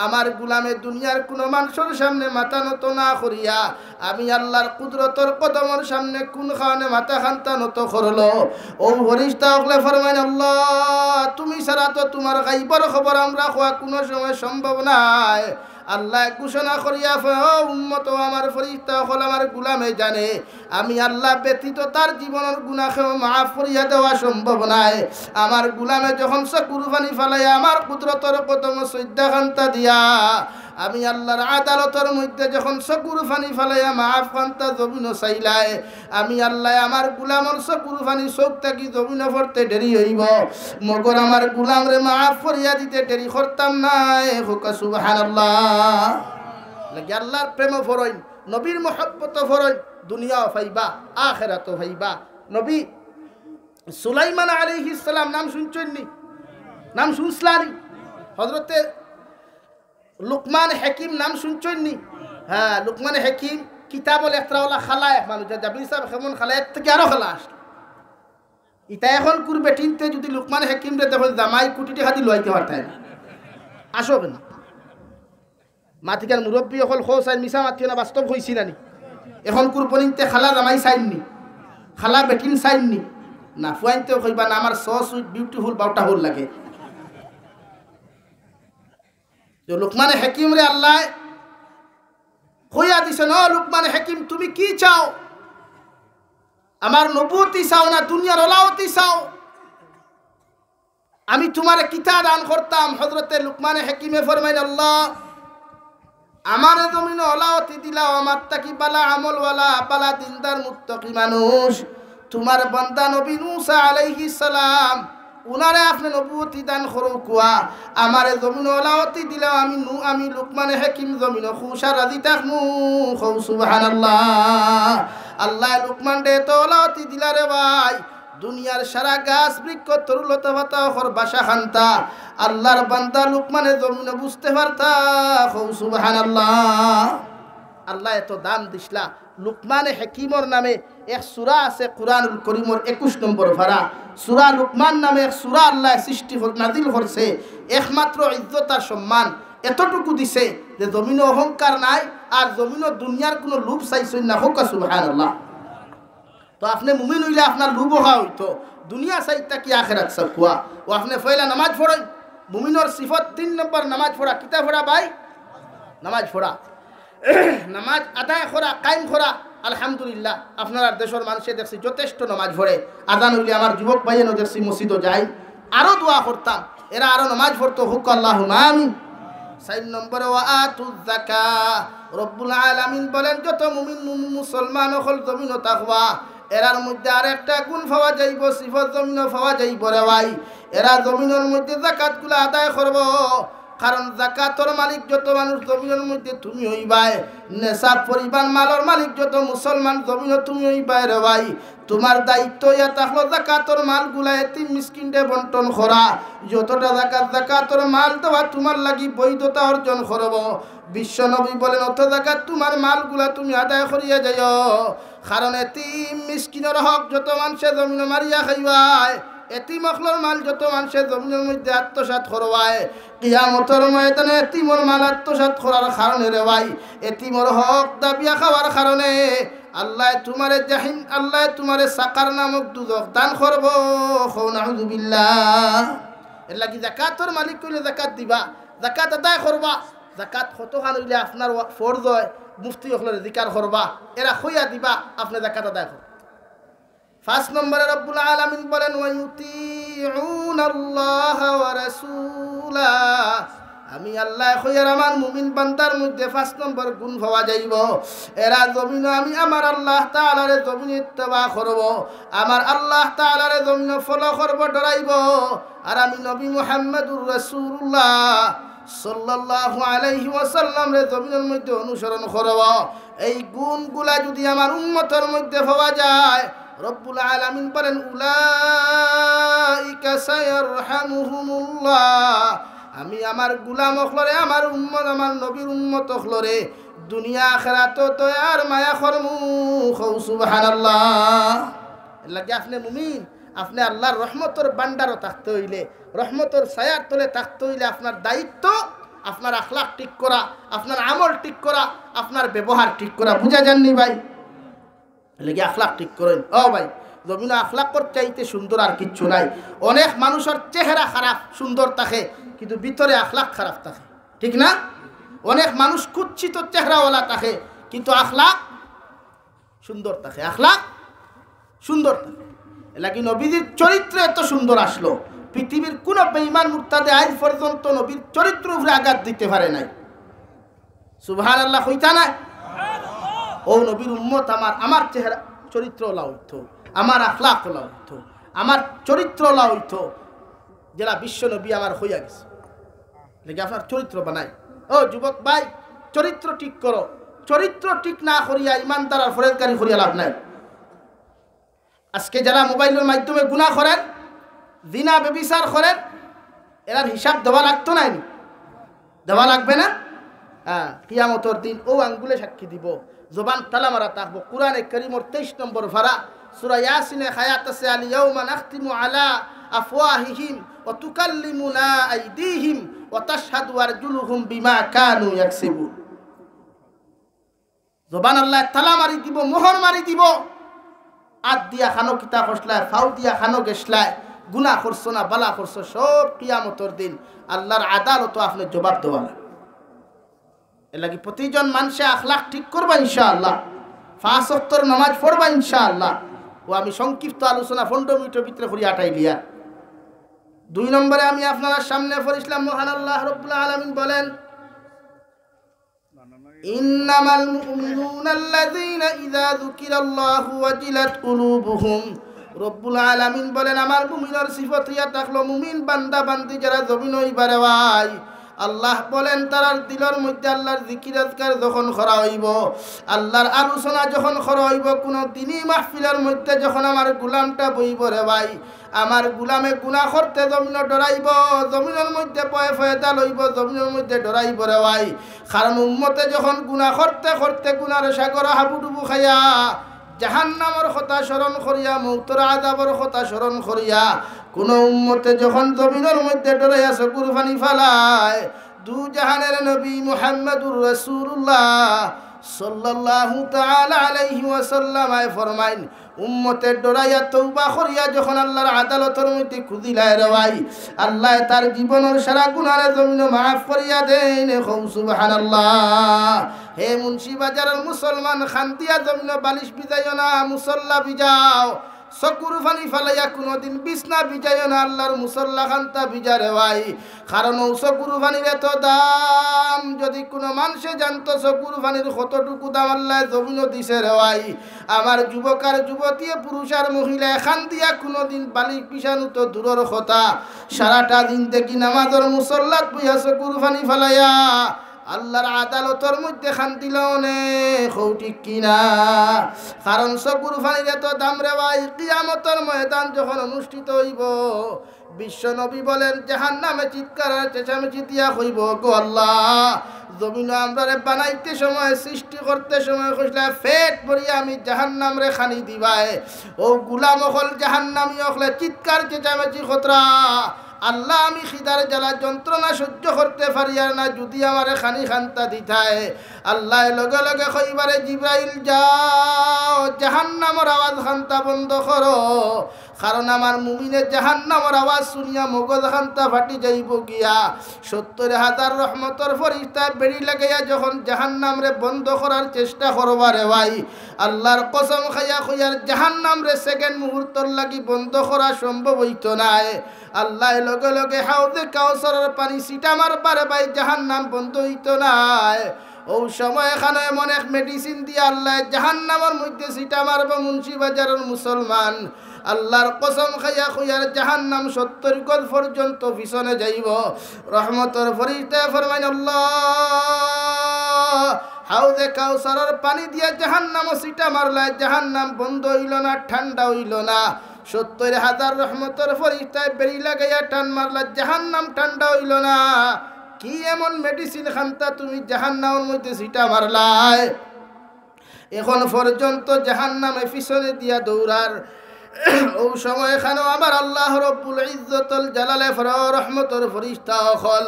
আমার গুলামে দুনিয়ার কোনো মানুষের সামনে মাথা নত না করিয়া আমি আল্লাহর কুদরতর কদমের সামনে কোন খানে মাথা খান্তা নত করলো। ও ফরিস্তা হলে ফরমাইন আল্লাহ তুমি ছাড়া তো তোমার গাইবর খবর আমরা হওয়া কোনো সময় সম্ভব নাই। আল্লাহ ঘোষণা করিয়া উম্মত আমার ফরিস্তা হল আমার গুলামে জানে আমি আল্লাহ ব্যতীত তার জীবনের গুনাহ মাফ করিয়া দেওয়া সম্ভব নাই। আমার গুলামে যখন চকুর পানি ফালাইয়া আমার কুদরতর কদম সজ্জা খান্তা দিয়া আমি আল্লাহর আদালতের মধ্যে যখন চকুর পানি ফালাইয়া মাফ খান্তা জমিন চাইলাই, আমি আল্লাহ আমার গুলামর চকুর পানি চোখ থাকি জমিন পড়তে দেরি হইব, মগর আমার গুলাম রে মাফ করিয়া দিতে দেরি করতাম নাই। সুবহানাল্লাহ। লাগে আল্লাহর প্রেম ফরইন, নবীর মহব্বত ফরইন, দুনিয়াও পাইবা আখিরাতও পাইবা। নবী সুলাইমান আলাইহিস সালাম নাম শুনছেননি? নাম শুনছলানি? হযরতে লুকমান হাকিম নাম শুনছেননি? হ্যাঁ, লুকমান হাকিম কিতাবল একরাওয়ালা খালায় মানুষ জাবির সাহেব কেমন খালায় থেকে আরো খালা আসলো। ইটা এখন করবে টিনতে যদি লুকমান হাকিম রে দেখো জামাই কোটি টাকা দিয়ে লইতে পারতায় না। আসো কেন মাতিকার মুরব্বী অকল খো চাই মিছা মাতিও না, বাস্তব হয়েছি নানি? এখন কুরবনিতে খালা জামাই চাইননি, খালা বেটিন চাইননি না, ফুয়াইনতেও কইবা না আমার সো সুইট বিউটিফুল বাউটা হল লাগে। লুকমানে হাকিম রে আল্লাহ হইয়া দিছে ন লুকমানে হাকিম তুমি কি চাও? আমার নবুয়তি চাও না দুনিয়ার ওলাওতি চাও? আমি তোমারে কিতা দান করতাম। হযরতে লুকমানে হাকিমে ফরমাইন আল্লাহ আমার জমিন ওলাওতি দিলাও, আমার তাকি বালা আমলওয়ালা বালা দিনদার মুত্তাকি মানুষ তোমার বান্দা নবী মুসা আলাইহিস সালাম উনারে আপনি নবুয়তি দান করো কুয়া আমার জমিন ওলাওতি দিলাও, আমি লুকমানে হাকিম জমিন খুশা রাজি থাকমু। সুবহানাল্লাহ। আল্লাহ লুকমান দে তো ওলাওতি দিলা রে ভাই, দুনিয়ার সারা গাছ বৃক্ষ তরুলতা পাতা হর বাসা খান্তা আল্লাহর বান্দা লুকমানে জমিনে বুঝতে পারতা। সুবহানাল্লাহ। আল্লাহ এত দান দিসলা। লুকমানে হাকিমর নামে এক সূরা আছে কুরআনুল কারীমর 21 নম্বর পারা, সূরা লুকমান নামে এক সূরা আল্লাহ সৃষ্টি নাজিল করছে। একমাত্র ইজ্জত আর সম্মান এতটুকু দিছে যে জমিনে অহংকার নাই আর জমিনে দুনিয়ার কোনো লোভ চাইছেন না। হোক সুবহানাল্লাহ। তো আপনি মুমিন হইলে আপনার লোভ হওয়া হইতো দুনিয়া চাইতা কি আখিরাত চাকুয়া। ও আপনি পয়লা নামাজ পড়েন, মুমিনের সিফত 3 নম্বর নামাজ পড়া। কিতা পড়া ভাই? নামাজ পড়া। নামাজ আদায় করা, কায়েম করা। আলহামদুলিল্লাহ আপনারা দেশের মানুষে দেখছি যথেষ্ট নামাজ পড়ে। আদান হইলে আমার যুবক ভাইয়েরও দেখছি মসজিদও যায়, আরও দোয়া করতাম, এরা আরও নামাজ পড়তো। হুক আল্লাহুম্মা আমিন। 4 নম্বরে ওয়া আতুজ যাকাত। রব্বুল আলামিন বলেন যত মুমিন মুসলমান হল জমিনও তাকওয়া, এরার মধ্যে আরেকটা গুণ পাওয়া যাইব, সিফত জমিনও পাওয়া যাইব রে ভাই। এরা জমিনের মধ্যে যাকাতগুলো আদায় করব, কারণ যাকাতর মালিক যত মানুষ জমিনের মধ্যে তুমি হইবাই, নেশাব পরিমাণ মালর মালিক যত মুসলমান জমিনও তুমি হইবাই রে ভাই। তোমার দায়িত্ব ইয়া থাকলো যাকাতর মালগুলা এতিম মিসকিনরে বন্টন করা। যতটা যাকাতর মাল দেওয়া তোমার লাগি বৈধতা অর্জন করব। বিশ্ব নবী বলেন অত যাকাত তোমার মালগুলা তুমি আদায় করিয়া যাইও, কারণ এতিম মিসকিনের হক যত মানুষে জমিনে মারিয়া খাইবাই, এতিম অখলর মাল যত মানুষের জমিনের মধ্যে আত্মসাৎ করবায়, কিয়ামতের ময়দানে এতিমর মাল আত্মসাৎ করার কারণে রে ভাই, এতিমর হক দাবিয়া খাওয়ার কারণে আল্লাহ তোমারে জাহিম, আল্লাহ তোমারে সাকার নামক দুজক দান করব। নাউযুবিল্লাহ। এর লাগি যাকাতর মালিক কইলে যাকাত দিবা, যাকাত আদায় করবা। যাকাত কতখান হইলে আপনার ফরজ হয়, মুফতি অখলরে জিকার করবা, এরা খইয়া দিবা, আপনি যাকাত আদায় করবা। 5 নম্বরে রব্বুল আলামিন বলেন ওয়ায়ুতিউনাল্লাহ ওয়া রাসূলাহ। আমি আল্লাহ খইয়ার আমার মুমিন বান্দার মধ্যে 5 নম্বর গুণ পাওয়া যাইব। এরা জমিন আমি আমার আল্লাহ তাআলারে জমিন ইত্তেবা করব, আমার আল্লাহ তাআলারে জমিন ফলো করব, ডরাইব। আর আমি নবী মুহাম্মদুর রাসূলুল্লাহ সাল্লাল্লাহু আলাইহি ওয়াসাল্লাম রে জমিনের মধ্যে অনুসরণ করব। এই গুণগুলা যদি আমার উম্মতের মধ্যে পাওয়া যায়, রব্বুল আলামিন বলেন উলাইকা সায়ারহামুহুমুল্লাহ। আমি আমার গোলাম অখলরে, আমার উম্মত, আমার নবীর উম্মত অখলরে দুনিয়া আখিরাত তো আর মায়া করমু। সুবহানাল্লাহ। এর লাগি আপনি মুমিন, আপনি আল্লাহর রহমতের ভান্ডারও থাকতে হইলে, রহমতের ছায়ার তলে থাকতে হইলে আপনার দায়িত্ব আপনার আখলাক ঠিক করা, আপনার আমল ঠিক করা, আপনার ব্যবহার ঠিক করা। বুঝা যাননি ভাই? লেগে আখলাক ঠিক করেন। ও ভাই, জমিনে আখলাক করতে চাইতে সুন্দর আর কিচ্ছু নাই। অনেক মানুষের চেহারা খারাপ সুন্দর থাকে, কিন্তু ভিতরে আখলাক খারাপ থাকে, ঠিক না? অনেক মানুষ কুচ্ছিত চেহারাওয়ালা থাকে, কিন্তু আখলাক সুন্দর থাকে, আখলাক সুন্দর থাকে। এলাকি নবীর চরিত্র এত সুন্দর আসলো, পৃথিবীর কোন বেঈমান মুরতাদে আজ পর্যন্ত নবীর চরিত্র উপরে আঘাত দিতে পারে নাই। সুবহানাল্লাহ হইতা না? ও নবীর উম্মত আমার চেহারা চরিত্র ওলা হইতো, আমার আখলাক ওলা হইতো, আমার চরিত্র ওলা হইতো, যারা বিশ্ব নবী আমার হইয়া গেছে। লেগে আপনার চরিত্র বানাই। ও যুবক ভাই, চরিত্র ঠিক করো। চরিত্র ঠিক না করিয়া ইমানদার আর ফরেজগারি করিয়া লাভ নাই। আজকে যারা মোবাইলের মাধ্যমে গুনাহ করেন, জিনা ব্যভিচার করেন, এরার হিসাব দেওয়া লাগতো না? দেওয়া লাগবে না? হ্যাঁ, কিয়ামতের দিন ও আঙ্গুলে সাক্ষী দিব, জবান তালা মারা থাকবো। কুরআনে কারীমের 23 নম্বর ফারা সূরা ইয়াসিনে আয়াত আছে, আল ইয়াউমা নাখতিমু আলা আফওয়াহিহিম ওয়া তুকাল্লিমুনা আইদিহিম ওয়া তাশহাদু আরজুলুহুম বিমা কানু ইয়াকসিবুন। জবান আল্লাহ তালা মারি দিব, মোহর মারি দিব। আদ দিয়া খানো কিতা খসলায়, ফাউ দিয়া খানো গেছলায়, গুনাহ করছো না বালা করছো, সব কিয়ামতের দিন আল্লাহর আদালত আপনি জবাব দেওয়া লাগবে। এর লাগি প্রতিজন মানুষে আখলাক ঠিক করবা ইনশাআল্লাহ, 5 ওয়াক্তের নামাজ পড়বা ইনশাআল্লাহ। ও আমি সংক্ষিপ্ত আলোচনা 15 মিনিটের ভিতরে করি আটাইলিয়া। 2 নম্বরে আমি আপনার সামনে পড়িছিলাম, মহান আল্লাহ রাব্বুল আলামিন বলেন ইন্নামাল মুমিনুনা আল্লাযীনা ইযা যুকিরাল্লাহু ওয়াজিলাত কুলুবুহুম। রব্বুল আলামিন বলেন আমার মুমিনের সিফত ইয়া থাকলো, মুমিন বান্দা বান্দি যারা জমিন হইবারে ভাই, আল্লাহ বলেন তারার দিলের মধ্যে আল্লাহর জিকির আজকার যখন করা হইব, আল্লাহর আলোচনা যখন করা হইব, কোনো দিনই মাহফিলের মধ্যে যখন আমার গোলামটা বইব রে ভাই, আমার গোলামে গুনাহ করতে জমিন ডরাইব, জমিনের মধ্যে পয়ে ফয়দা লইব, জমিনের মধ্যে ডরাইব রে ভাই। কারণ উম্মতে যখন গুনাহ করতে করতে গুনার সাগর হাবুডুবু খাইয়া জাহান্নামের কথা স্মরণ করিয়া, মৌতের আযাবের কথা স্মরণ করিয়া, কোন উম্মতে যখন জমিনের মধ্যে ডরাইয়া চকুর পানি ফালায়, দু জাহানের নবী মুহাম্মদুর রাসূলুল্লাহ সাল্লাল্লাহু তাআলা আলাইহি ওয়াসাল্লাম ফরমাইন উম্মতের ডরাইয়া তওবা করিয়া যখন আল্লাহর আদালতের মধ্যে খুদিলায় রে ভাই আল্লাহ তার জীবনের সারা গুনাহ জমিন মাফ করিয়া দেন সুবহানাল্লাহ। হে মুন্সি বাজারের মুসলমান খান্তিয়া জমিন বালিশ বিজাইও না, মুসল্লা বিজাও, চকুর ফানি ফালাইয়া কোনোদিন বিছনা বিজাইও না, আল্লাহর মুসল্লা খান্তা বিজারে ভাই। কারণ ও চকুর ফানির এত দাম যদি কোনো মানুষে জানতো চকুর ফানির কতটুকু দাম আল্লাহ জমিনও দিছে রে ভাই। আমার যুবক আর যুবতী পুরুষ আর মহিলা এখান দিয়া কোনোদিন বালিশ বিছানো তো দূরের কথা, সারাটা দিন দেখি নামাজের মুসল্লাত বইয়া চকুর ফানি ফালাইয়া আল্লাহর আদালতের মধ্যে শান্তি লওনে ঠিক কিনা। কারণ চকুর ফানির এত দাম রে ভাই। কিয়ামতের ময়দান যখন অনুষ্ঠিত হইব বিশ্ব নবী বলেন জাহান্নামে চিৎকার চেঁচামেচি দিয়া হইব গো আল্লাহ জমিন আমরারে বানাইতে সময় সৃষ্টি করতে সময় কইলা পেট ভরিয়া আমি জাহান্নাম রে খানি দিবাই। ও গুলাম হল জাহান্নামী হলে চিৎকার চেঁচামেচি খতরা আল্লাহ আমি খিদার জ্বালা যন্ত্রণা সহ্য করতে পারি আর না যদি আমারে খানি খান্তা দিতায়। আল্লাহ লগে লগে কইবারে জিব্রাইল যাও জাহান্নামের আওয়াজ খান্তা বন্ধ করো, কারণ আমার মুমিনের জাহান্নামের আওয়াজ শুনিয়া মগজ খান্তা ফাটি যাইব গিয়া। ৭০,০০০ রহমতের ফরিস্তা বেড়ি লাগাইয়া যখন জাহান্নাম রে বন্ধ করার চেষ্টা করবারে ভাই আল্লাহর কসম খাইয়া কইয়ার জাহান্নাম রে সেকেন্ড মুহূর্তর লাগি বন্ধ করা সম্ভব হইতো নাই। আল্লাহ লগে লগে হাউদে কাউসারের পানি সিটা মারবারে ভাই জাহান্নাম বন্ধ হইতো নাই। ও সময় এখানে এমন এক মেডিসিন দিয়ে আল্লাহ জাহান্নামের মধ্যে সিটা মারব মুন্সি বাজারের মুসলমান আল্লাহর কসম খাইয়া খুইয়ার জাহান্নাম ৭০ গজ পর্যন্ত পিছনে যাইব। রহমতের ফরিস্তা ফরমাইন আল্লাহ হাউদে কাউসারের পানি দিয়া জাহান্নাম সিটা মারলা জাহান্নাম বন্ধ হইল না, ঠান্ডা হইল না। ৭০,০০০ রহমতের ফরিস্তায় বেরি লাগাইয়া টান মারলা জাহান্নাম ঠান্ডা হইল না। কি এমন মেডিসিন খান্তা তুমি জাহান্নামের মধ্যে সিটা মারলাই এখন পর্যন্ত জাহান্নামে পিছনে দিয়া দৌড়ার। ও সময় এখানেও আমার আল্লাহ রব্বুল ইজ্জতুল জালালে রহমতের ফরিস্তা হল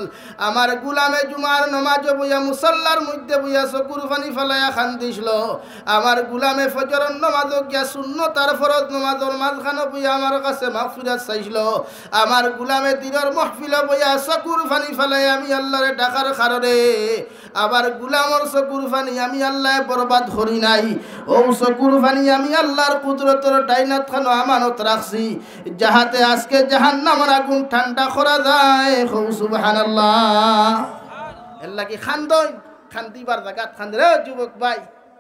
আমার গুলামে জুমার নমাজ বইয়া মুসল্লার মধ্যে বইয়া চকুর পানি ফেলাইয়া খান্দিছিল। আমার গুলামে ফজরের নমাজ গিয়া সুন্নতার ফরজ নমাজের মাঝখানে বইয়া আমার কাছে মাগফিরাত চাইছিল। আমার গুলামে দিনের মাহফিলে বইয়া চকুর পানি ফেলাই আমি আল্লাহরে ডাকার কারণে আবার গুলামর চকুর পানি আমি আল্লাহ বরবাদ করি নাই। ও চকুর পানি আমি আল্লাহর কুদরতের ডাইনাত খানো আমানত রাখছি যাহাতে আজকে জাহান্নামের আগুন ঠান্ডা করা যায়। সুবহানাল্লাহ। এর লাগি খান্দই খান্দিবার জায়গা খান্দে রে যুবক ভাই,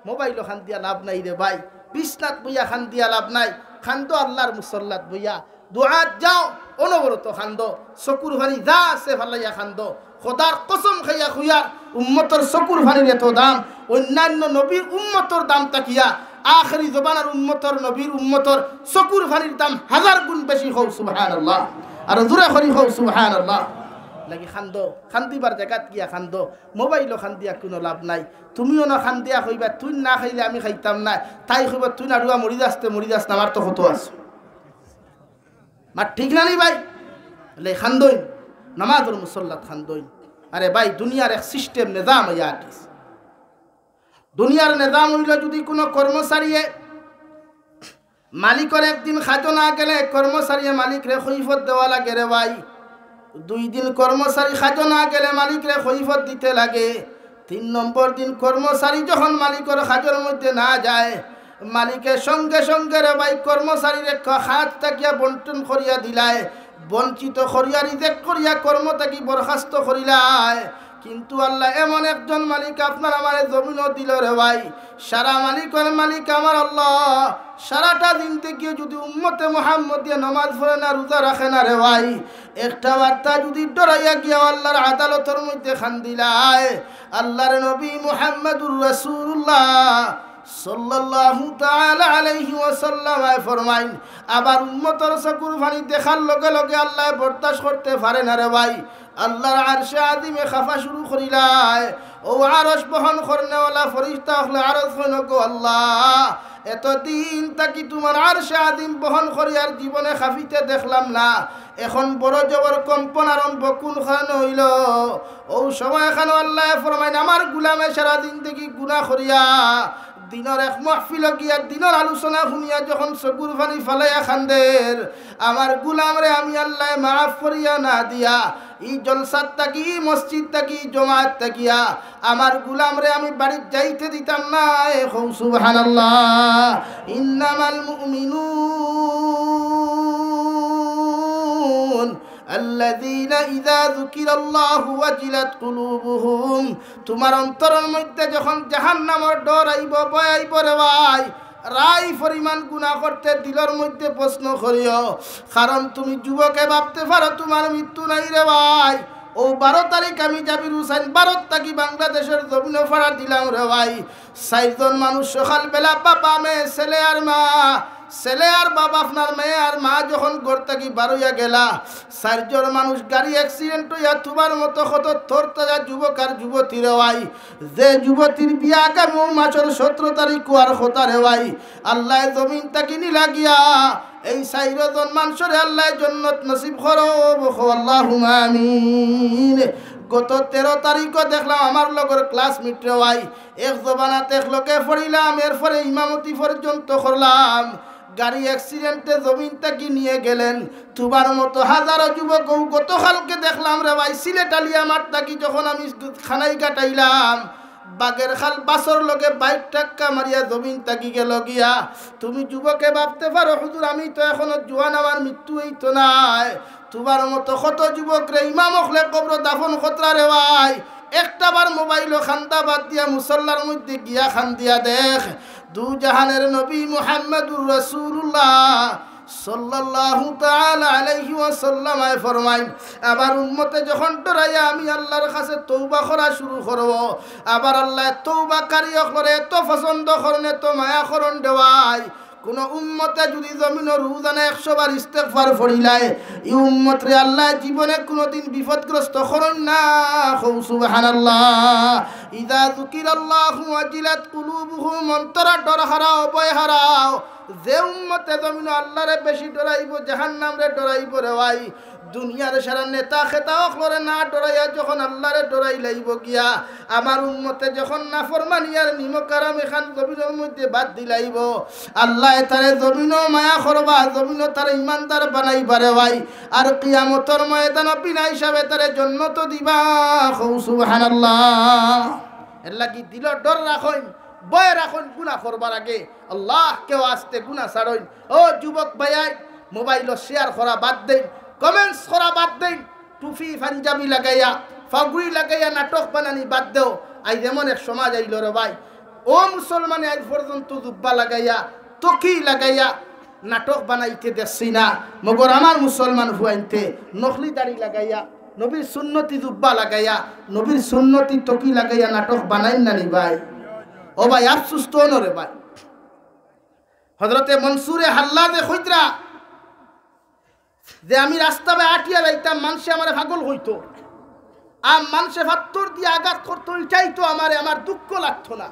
মোবাইলও খান্দিয়া লাভ নাই রে ভাই, বিছনাত বইয়া খান্দিয়া লাভ নাই। খান্দো আল্লাহর মুসল্লাত বইয়া, দুআত যাও অনবরত খান্দো, চকুর পানি যা আছে ফালাইয়া খান্দো। খোদার কসম খাইয়া খুইয়ার উম্মতর চকুর পানির এত দাম অন্যান্য নবীর উম্মতর দাম তাকিয়া আখরি জবানার উম্মতর নবীর উম্মতর চকুর পানির দাম 1000 গুণ বেশি হও সুবহানাল্লাহ। আর জোরে করি হও সুবহানাল্লাহ। লাগি খান্দো, খান্দিবার জায়গাত গিয়া খান্দো, মোবাইলও খান্দিয়া কোনো লাভ নাই। তুমিও না খান্দিয়া কইবা তুই না খাইলে আমি খাইতাম না, তাই কইবা তুই না রুয়া মরি যাস না, আমার তো কত আছে মার ঠিক না নি ভাই। লে খান্দই নামাজের মুসল্লাত খান্দই। আরে ভাই দুনিয়ার এক সিস্টেম নিজাম ইয়াটিস, দুনিয়ার নিজাম হইল যদি কোনো কর্মচারীয়ে মালিকের একদিন খাজো না গেলে কর্মচারী মালিকরে খৈফত দেওয়া লাগে রে ভাই। 2 দিন কর্মচারী খাজো না গেলে মালিকরে খৈফত দিতে লাগে। 3 নম্বর দিন কর্মচারী যখন মালিকের খাজোর মধ্যে না যায় মালিকের সঙ্গে সঙ্গে রে ভাই কর্মচারীর হাত তাকিয়া বন্টন করিয়া দিলায়, বঞ্চিত করিয়া রিজেক্ট করিয়া কর্ম তাকি বরখাস্ত করিলায়। কিন্তু আল্লাহ এমন একজন মালিক আপনার আমার জমিনও দিল রে ভাই। সারা মালিকের মালিক আমার আল্লাহ সারাটা দিন থেকে যদি উম্মতে মুহাম্মদিয়া নামাজ পড়ে না, রোজা রাখে না রে ভাই, একটা বার্তা যদি ডরাইয়া গিয়া আল্লাহর আদালতের মধ্যে খান্দিলায়, আল্লাহর নবী মুহাম্মদুর রাসূলুল্লাহ সাল্লাল্লাহু তাআলা আলাইহি ওয়াসাল্লাম ফরমাইন আবার উম্মতের চকুর পানি দেখার লগে লগে আল্লাহ বরদাশত করতে পারে না রে ভাই। আল্লাহর আরশে আযিমে খাফা শুরু করিলায়। ও আরশ বহন করনেওয়ালা ফেরেশতা হলে আরশ কইন গো আল্লাহ এতদিন তাকি তোমার আরশে আদিম বহন করি আর জীবনে খাফিতে দেখলাম না, এখন বড় জবর কম্পন আরম্ভ কোন খান হইল। ও সময় খান আল্লাহ ফরমাইন আমার গুলামে সারাদিন দেখি গুনাহ করিয়া দিনের এক মাহফিল গিয়া দিনের আলোচনা শুনিয়া যখন চকুর পানি ফালাইয়া খান্দের, আমার গুলামরে আমি আল্লাহ মাফ করিয়া না দিয়া ই জলসাত থাকি মসজিদ থাকি জমাত থাকিয়া আমার গুলামরে আমি বাড়ির যাইতে দিতাম না। সুবহানাল্লাহ। ইন্নামাল মুমিনুন আল্লাযীনা ইযা যুকিরাল্লাহু ওয়াজিলাত কুলুবুহুম, তোমার অন্তরের মধ্যে যখন জাহান্নামের ডর আইব, ভয় আইব রে ভাই, রাই পরিমাণ গুনাহ করতে দিলের মধ্যে প্রশ্ন করিও। কারণ তুমি যুবকে ভাবতে পারো তোমার মৃত্যু নাই রে ভাই। ও 12 তারিখ আমি জাবির হুসাইন ভারত থাকি বাংলাদেশের জমিনে ফাড়া দিলাম রে ভাই। 4 জন মানুষ সকালবেলা বাবা মেয়ে ছেলে আর মা, ছেলে আর বাবা আপনার মেয়ে আর মা যখন ঘর থেকে বারোইয়া গেলা, 4 জন মানুষ গাড়ি অ্যাক্সিডেন্ট হইয়া তোমার মতো কত থর তাজা যুবক আর যুবতী রে ভাই। যে যুবতীর বিয়া আগামী মাসের 17 তারিখ আর কথা রে ভাই, আল্লাহ জমিন তাকি নিলা গিয়া এই 4 জন মানুষের আল্লাহ জান্নাত নসিব করো, আল্লাহুম্মা আমিন। গত 13 তারিখও দেখলাম আমার লগর ক্লাসমেট রে ভাই, এক জবানাতে এক লোকে পড়িলাম, এরপরে ইমামতি পর্যন্ত করলাম, গাড়ি অ্যাক্সিডেন্টে জমিন থেকে নিয়ে গেলেন। তোমার মতো হাজারো যুবক গতকালকে দেখলাম রে ভাই সিলেট আলিয়া মাঠ থাকি যখন আমি খানাই কাটাইলাম, বাগের খাল বাসর লগে বাইক টাক্কা মারিয়া জমিন তাকি গেল গিয়া। তুমি যুবকে ভাবতে পারো হুজুর আমি তো এখনো জোয়ান, আমার মৃত্যু হইতো নাই। তোমার মতো কত যুবক রে ইমাম হলে কবর দাফন খতরা রে ভাই, একটা বার মোবাইলও খান্দা বাদ দিয়া মুসল্লার মধ্যে গিয়া খান দিয়া দেখ, দু জাহানের নবী মুহাম্মদুর রাসূলুল্লাহ সাল্লাল্লাহু তাআলা আলাইহি ওয়াসাল্লাম ফরমাইন, আবার উম্মতে যখন ডরাইয়া আমি আল্লাহর কাছে তওবা করা শুরু করব, আবার আল্লাহ তওবাকারী করে এত পছন্দ করেন, এত মায়া করেন দেওয়াই। কোন উম্মতে যদি জমিনের রোজানা 100 বার ইস্তেগফার পড়িলায়, এই উম্মতরে আল্লাহ জীবনে কোনোদিন বিপদগ্রস্ত করেন না। সুবহানাল্লাহ। ইযা যুকিরাল্লাহু ওয়াজিলাত কুলুবুহুম, অন্তরা ডর হারাও, ভয় হারাও। যে উম্মতে জমিন আল্লাহরে বেশি ডরাইব, জাহান্নামরে ডরাইব রে ভাই, দুনিয়ার সারা নেতা খেতা অখলরে না ডরাইয়া যখন আল্লাহরে ডরাই লাইব গিয়া, আমার উম্মতে যখন নাফরমানিয়ার নিমকারাম এখান জমিনের মধ্যে বাদ দিলাইব, আল্লাহ তারে জমিনও মায়া করবা, জমিনও তারে ইমানদার বানাইবা রে ভাই। আর কিয়ামতের ময়দান বিনা হিসাবে তারে জান্নাত দিবা। সুবহানাল্লাহ। এর লাগি দিল ডর রাখুন, ভয় রাখুন গুনাহ করবার আগে, আল্লাহ কেউ আসতে গুনাহ ছাড়ুন। ও যুবক ভাইয়াই, মোবাইল শেয়ার করা বাদ দেন, কমেন্টস করা বাদ দেন, টুপি পাঞ্জাবি লাগাইয়া ফাগুড়ি লাগাইয়া নাটক বানানি বাদ দেও। আজ এমন এক সমাজ আইল রে ভাই, ও মুসলমানে আজ পর্যন্ত জুব্বা লাগাইয়া তকি লাগাইয়া নাটক বানাইতে দেখছি না, মগর আমার মুসলমান হুয়াইতে নকলি দাড়ি লাগাইয়া নবীর সুন্নতি জুব্বা লাগাইয়া নবীর সুন্নতি তকি লাগাইয়া নাটক বানাইন না নি ভাই। ও ভাই আফসুস তো নরে ভাই। হযরতে মনসুরে হাল্লাদে খুজরা যে আমি রাস্তায় আটিয়া যাইতাম, মানুষে আমার পাগল হইতো, আর মানুষে পাথর দিয়ে আঘাত করতো, চাইতো আমারে, আমার দুঃখ লাগতো না।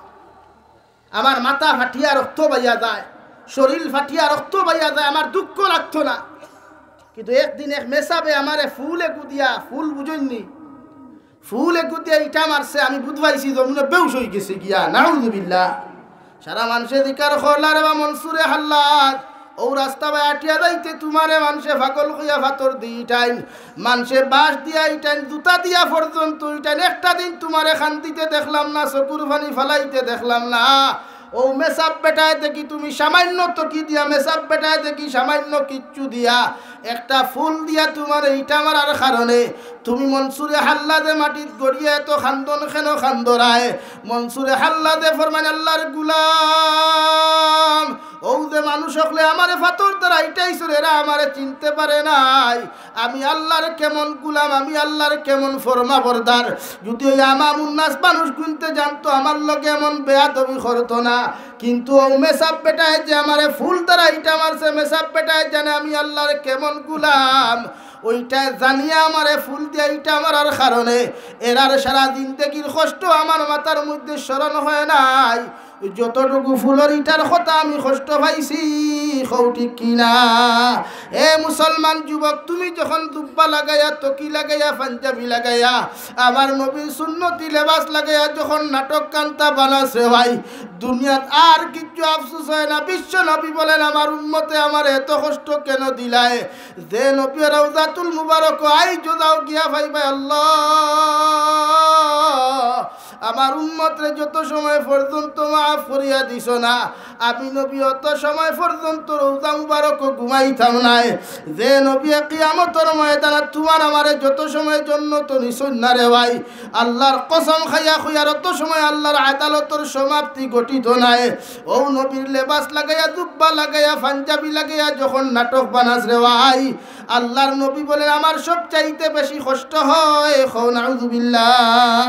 আমার মাথা ফাটিয়া রক্ত বাইয়া যায়, শরীর ফাটিয়া রক্ত বাইয়া যায়, আমার দুঃখ লাগতো না। কিন্তু একদিন এক মেসাবে আমারে ফুলে গুদিয়া, ফুল বুঝইনি, ফুলে গুদিয়া ইটা মারছে, আমি বুঝবাইছি জমিনে বেউস হয়ে গেছে গিয়া। নাউযুবিল্লাহ। সারা মানুষে দিকার খোলারে বা মনসুরে হাল্লাদ, ও রাস্তা বাই আটিয়া যাইতে তোমারে মানুষে ফাকল হইয়া ফাতর দি ইটাইন, মানুষে বাঁশ দিয়া ইটাইন, জুতা দিয়া পর্যন্ত ইটাইন। একটা দিন তোমারে খান্দিতে দেখলাম না, চকুর পানি ফালাইতে দেখলাম না। ও মেসাব বেটায় দেখি তুমি সামান্য তকি দিয়া, মেসাব বেটায় দেখি সামান্য কিচ্ছু দিয়া, একটা ফুল দিয়া তোমার এইটা মারার কারণে তুমি মনসুরে হাল্লাদে মাটিত গড়িয়ে এত খান্দন খেন খান্দরায়। মনসুরে হাল্লাদে ফরমান আল্লাহর গুলাম, ও যে মানুষ হলে আমারে ফাতর দ্বারা ইটাইছো, এরা আমারে চিনতে পারে নাই। আমি আল্লাহর কেমন গুলাম, আমি আল্লাহর কেমন ফরমা বরদার। যদি ওই আমামুন্নাস মানুষ গুনতে জানতো, আমার লগে এমন বেয়াদবি করতো না। কিন্তু ও মেসাব বেটায় যে আমারে ফুল দ্বারা ইটা মারছে, মেসাব বেটায় জানে আমি আল্লাহর কেমন গুলাম। ওইটা জানিয়া আমারে ফুল দিয়া ইটা মারার কারণে এরার সারা জিন্দেগির কষ্ট আমার মাথার মধ্যে স্মরণ হয় নাই। যতটুকু ফুলের ইটার কথা আমি কষ্ট পাইছি ঠিক কিনা। এ মুসলমান যুবক, তুমি যখন দুব্বা লাগাইয়া, তকি লাগাইয়া, পাঞ্জাবি লাগাইয়া, আমার নবীর সুন্নতি লেবাস লাগাইয়া যখন নাটক কান্তা বানাছে ভাই, দুনিয়াত আর কিছু আফসোস হয় না। বিশ্ব নবী বলেন, আমার উম্মতে আমার এত কষ্ট কেন দিলায়? যে নবী রওজাতুল মুবারক আই যোদাও গিয়া ভাইবা, আল্লাহ আমার উম্মতরে যত সময় পর্যন্ত মাফ করিয়া দিছ না, আমি নবী অত সময় পর্যন্ত রওজা মুবারক ঘুমাইতাম নাই। যে নবী কিয়ামতের ময়দানে তোমার আমারে যত সময়ের জন্য তো নিছুন না রে ভাই, আল্লাহর কসম খাইয়া খুইয়ার অত সময় আল্লাহর আদালতের সমাপ্তি ঘটিত নাই। ও নবীর লেবাস লাগাইয়া, দুব্বা লাগাইয়া, পাঞ্জাবি লাগাইয়া যখন নাটক বানাস রে ভাই, আল্লাহর নবী বলেন আমার সবচাইতে বেশি কষ্ট হয়। নাউযুবিল্লাহ।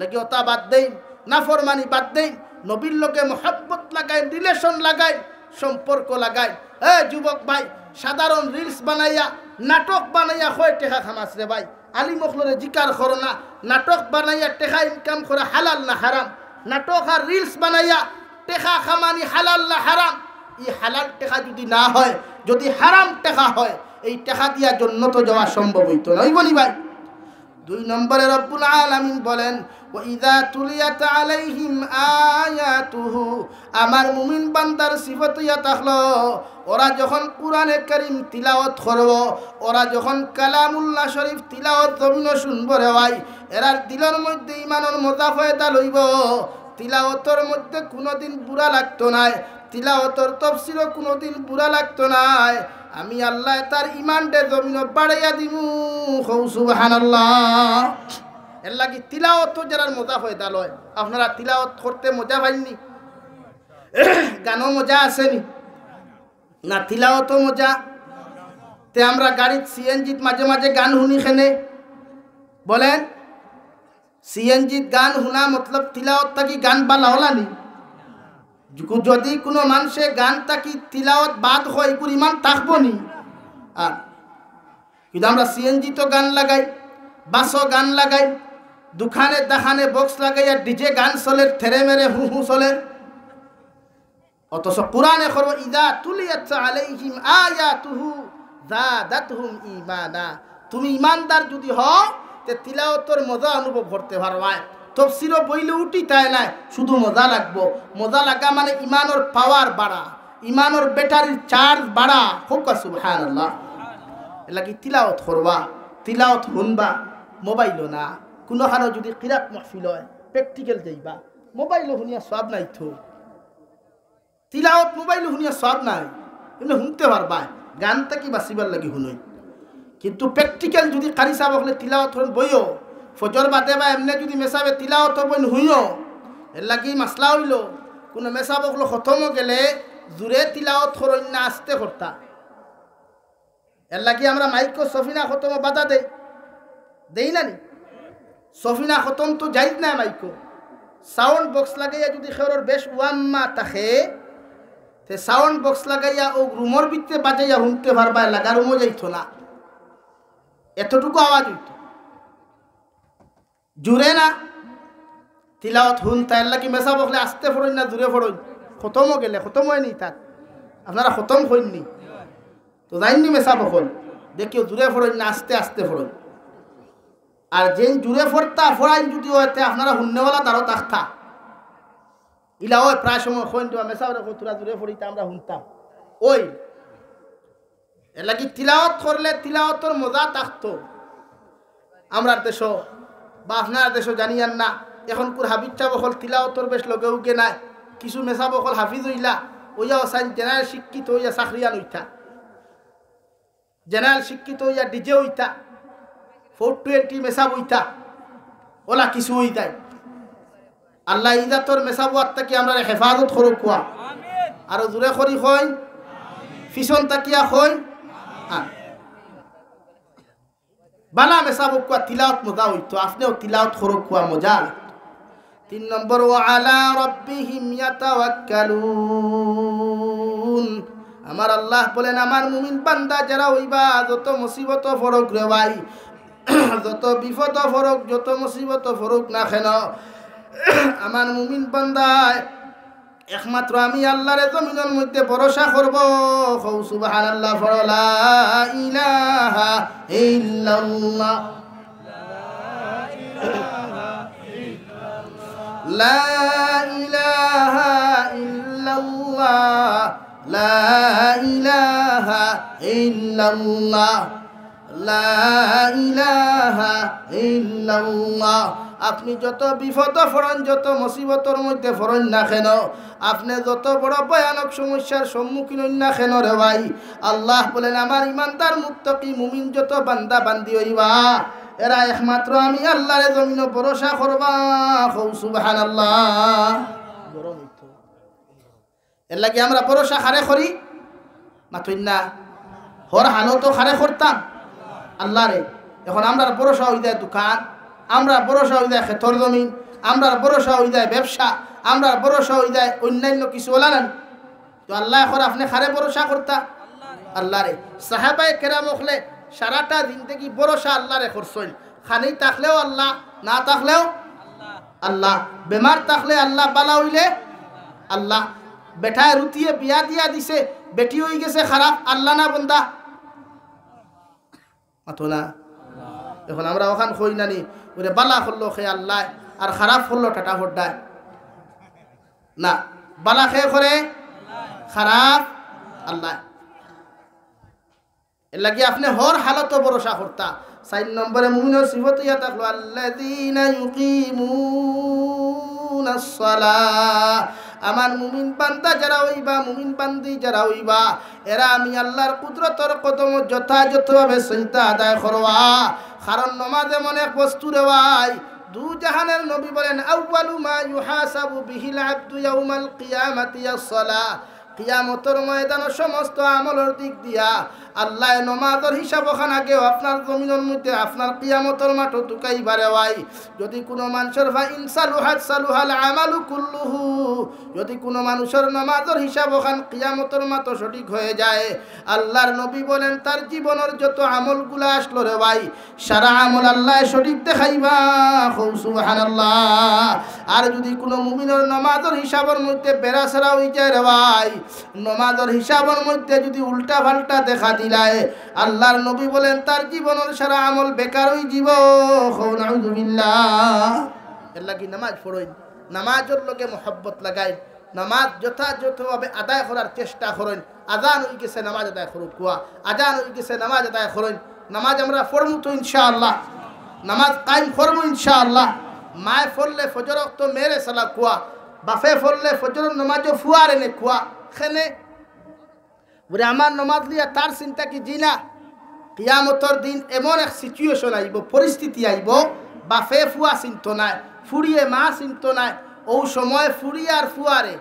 লাগি ওটা বাদ দেই, নাফরমানি বাদ দেই, নবীর লোকে মহব্বত লাগাই, রিলেশন লাগাই, সম্পর্ক লাগাই। এ যুবক ভাই, সাধারণ রিলস বানাইয়া, নাটক বানাইয়া হয় টেকা খামাস রে ভাই। আলী মখলরে জিকার করো না, নাটক বানাইয়া টেকা ইনকাম করা হালাল না হারাম? নাটক আর রিলস বানাইয়া টেকা খামানি হালাল না হারাম? এই হালাল টেকা যদি না হয়, যদি হারাম টেকা হয়, এই টেকা দিয়া জন্নত যাওয়া সম্ভব হইতো না। বলি ভাই, 2 নম্বরে রব্বুল আলামিন বলেন, ওয়াইদা তুলিয়াত আলাইহিম আয়াতুহু, আমার মুমিন বান্দার সিফত ইয়া থাকলো, ওরা যখন কুরআনে কারীম তিলাওয়াত করব, ওরা যখন কালামুল্লাহ শরীফ তিলাওয়াত জমিন শুনব রে ভাই, এরার দিলের মধ্যে ঈমানের মজা ফায়দা লইব। তিলাওয়াতের মধ্যে কোনোদিন বুড়া লাগতো না, তিলাওয়াতের তাফসীরও কোনোদিন বুড়া লাগতো না। আমি আল্লাহ তার ইমানটা জমিন বাড়াইয়া দিমু। সুবহানাল্লাহ। এর লাগি তিলাওয়াত যারা মজা ফায়দা লয়, আপনারা তিলাওয়াত করতে মজা পাইনি? গানও মজা আসেনি না? তিলাওয়াতও মজা। তে আমরা গাড়িত সিএনজিত মাঝে মাঝে গান শুনি খেনে, বলেন সিএনজিত গান শুনা মতলব তিলাওয়াত থাকি গান বালা হলানি? যদি কোনো মানুষে গান থাকি তিলাওয়াত বাদ হয়, এগুলো ইমান থাকবো নি? আর কিন্তু আমরা সিএনজি তো গান লাগাই, বাসও গান লাগাই, দোকানে দাখানে বক্স লাগাইয়া ডিজে গান চলে, থেরে মেরে হু হু চলে। অথচ কুরআনে করব, ইদা তুলিয়াত আলাইহিম আয়াতুহু যাদাতহুম ঈমানা। তুমি ইমানদার যদি হও, তে তিলাওয়াতের মজা অনুভব করতে পারবা। তাফসীরও বইলে উঠি তাই না, শুধু মজা লাগবো। মজা লাগা মানে ইমানের পাওয়ার বাড়া, ইমানের ব্যাটারির চার্জ বাড়া। হোক সুবহানাল্লাহ। এলা কি তিলাওয়াত করবা, তিলাওয়াত শুনবা, মোবাইলও না। কোনোখানে যদি কিরাত মাহফিল হয়, প্র্যাকটিক্যাল যাইবা, মোবাইলও শুনিয়া সব নাই। তো তিলাওয়াত মোবাইলও শুনিয়া সব নাই, এমনি শুনতে পারবা, গানটা কি বাঁচিবার লাগি শুনই। কিন্তু প্র্যাকটিক্যাল যদি কারি চাব হলে তিলাওয়াত বইও, ফজর বাদে বা এমনি যদি মেসাবে তিলাওয়াত বই নুইও। এর লাগি মাসলা হইল, কোনো মেসাব হলো খতমও গেলে জোরে তিলাওয়াত করইন না, আস্তে করতা। এর লাগি আমরা মাইক সফিনা খতম বাধা দেই না নি? সফিনা খতম তো যাইত না মাইক, সাউন্ড বক্স লাগাইয়া যদি খেরোর বেশ ওয়াম্মা থাকে, তে সাউন্ড বক্স লাগাইয়া ও রুমর ভিতরে বাজাইয়া শুনতে পারবা, লাগা রুমও যাইত না, এতটুকু আওয়াজ হইত। জুড়ে না তিলাওয়াত শুনতা। এর লাগি মেসা বকলে আস্তে ফড়ই না জুড়ে ফড়ই? খতমও গেলে খতম হয়নি তার, আপনারা খতম হইননি তো যাইনি মেসা বকল, দেখিও জুড়ে ফড়ই না আস্তে আস্তে ফড়ই। আর যেন জুড়ে ফড়তা ফড়াইন যদি হইতে আপনারা শুননেওয়ালা তারও তাকতা ইলা ওই প্রায় সময় হইন দেওয়া মেসা তোরা জুড়ে ফড়িতে আমরা শুনতাম ওই। এর লাগি তিলাওয়াত করলে তিলাওয়াতর মজা থাকতো। আমরার দেশ বা আপনার দেশও জানিয়ান না, এখন কোর হাবিজটা বকল তিলাওয়াতর বেশ লগে উগে নাই। কিছু মেসা বকল হাফিজ হইলা, ওইয়া সাইন জেনারেল শিক্ষিত হইয়া চাকরিয়ান হইতা, জেনারেল শিক্ষিত হইয়া ডিজে হইতা, 420 মেসা বইতা, ওলা কিছু হই যায়। আল্লাহ ইজাতর মেসা বোয়ার তাকি আমরা হেফাজত করুক কুয়া, আরো জোরে করি হইন, ফিসন তাকিয়া হইন। বালা মেসা বকুয়া তিলাওয়াত মজা হইতো, আপনিও তিলাওয়াত করুক কুয়া মজা। 3 নম্বর, ওয়া আলা রাব্বিহিম ইয়াতাওয়াক্কালুন। আমার আল্লাহ বলেন, আমার মুমিন বান্দা যারা হইবা, যত মুসিবত ফরক রে ভাই, যত বিপদ ফরক, যত মুসিবত ফরক না কেন, আমার মুমিন বান্দায় একমাত্র আমি আল্লাহরে জমিনের মধ্যে ভরসা করব। কও সুবহানাল্লাহ, লা ইলাহা ইল্লাল্লাহ, লা ইলাহা ইল্লাল্লাহ, লা ইলাহা ইল্লাল্লাহ, লা ইলাহা ইল্লাল্লাহ। আপনি যত বিপদ ফরন, যত মুসিবতর মধ্যে ফরন না কেন, আপনি যত বড় ভয়ানক সমস্যার সম্মুখীন হইন না কেন রে ভাই, আল্লাহ বলেন আমার ইমানদার মুত্তাকি মুমিন যত বান্দা বান্দি হইবা, এরা একমাত্র আমি আল্লাহরে জমিন ভরসা করবা। সুবহানাল্লাহ। এর লাগে আমরা ভরসা খারে করি মাথুই না, হর হালত খারে করতাম আল্লাহরে। এখন আমরা ভরসা হয়ে যায় দোকান, আমরা ভরসা হয়ে যায় ক্ষেতর জমিন, আমরা ভরসা হয়ে যায় ব্যবসা, আমরা ভরসা হয়ে যায় অন্যান্য কিছু ওলা না। তো আল্লাহ এখন আপনি খারে ভরসা করতা আল্লাহরে। সাহাবায়ে কেরাম হলে সারাটা জিন্দেগি ভরসা আল্লাহরে করছেন। খানি থাকলেও আল্লাহ, না থাকলেও আল্লাহ। বেমার থাকলে আল্লাহ, বালা হইলে আল্লাহ। বেটায় রুতিয়ে বিয়া দিয়া দিছে, বেটি হয়ে গেছে খারাপ, আল্লাহ না বন্দা মাথো না। এখন আমরা ওখান কই নানি ওরে বালা করলো খে আল্লাহ, আর খারাপ করলো টাটা ফোড্ডায় না। বালা খে করে খারাপ আল্লাহ। এর লাগি আপনি হর হালত ভরসা করতা। 4 নম্বরে মুমিনের সিফত ইয়া থাকলো আল্লাযীনা ইউকিমুনাস সালাহ। আমার মুমিন বান্দা যারা হইবা, মুমিন বান্দি যারা হইবা, এরা আমি আল্লাহর কুদরতর কদম যথাযথভাবে সইতা আদায় করবা। কারণ নমাজ এমন এক বস্তু রে ভাই, দু জাহানের নবী বলেন আউয়ালু মা ইউহাসাবু বিহিল আবদু ইয়াউমাল কিয়ামাতি আস-সালাহ। কিয়ামতের ময়দানে সমস্ত আমলের দিক দিয়া আল্লাহ নমাজের হিসাব খানাকেও আপনার জমিনের মধ্যে আপনার কিয়ামতের মাঠে ঢুকাইবারে ভাই। যদি কোনো মানুষের ভাই ইনসালুহাত সালুহাল আমালু কুল্লুহু, যদি কোনো মানুষের নমাজের হিসাব খান কিয়ামতের মাঠে সঠিক হয়ে যায়, আল্লাহর নবী বলেন তার জীবনের যত আমলগুলা আসলো রে ভাই, সারা আমল আল্লাহ সঠিক দেখাইবা। সুবহানাল্লাহ। আর যদি কোনো মুমিনের নমাজের হিসাবের মধ্যে বেড়াছেড়া হয়ে যায় রে ভাই, নমাজের হিসাবের মধ্যে যদি উল্টা পাল্টা দেখা দিলায়, আল্লাহর নবী বলেন তার জীবনের সারা আমল বেকার হয়ে যাব। নাউযুবিল্লাহ। এর লাগি নামাজ পড়ুন, নামাজের লগে মোহব্বত লাগাই, নামাজ যথাযথভাবে আদায় করার চেষ্টা করেন। আজান হয়ে গেছে নামাজ আদায় করুন, কুয়া আজান হয়ে গেছে নামাজ আদায় করেন। নামাজ আমরা পড়বো তো ইনশাআল্লাহ, নামাজ কায়েম করবো ইনশাআল্লাহ। মায় পড়লে ফজর তো মেরে সালা কুয়া, বাফে পড়লে ফজর নামাজও ফুয়ারে নে কুয়া খেনে বলে আমার নমাজ লিয়া তার চিন্তা কি জি না। কিয়ামতর দিন এমন এক সিচুয়েশন আইব, পরিস্থিতি আইব, বাফে ফুয়া চিন্ত নাই, ফুড়িয়ে মা চিন্ত নাই। ও সময় ফুড়ি আর ফুয়ারে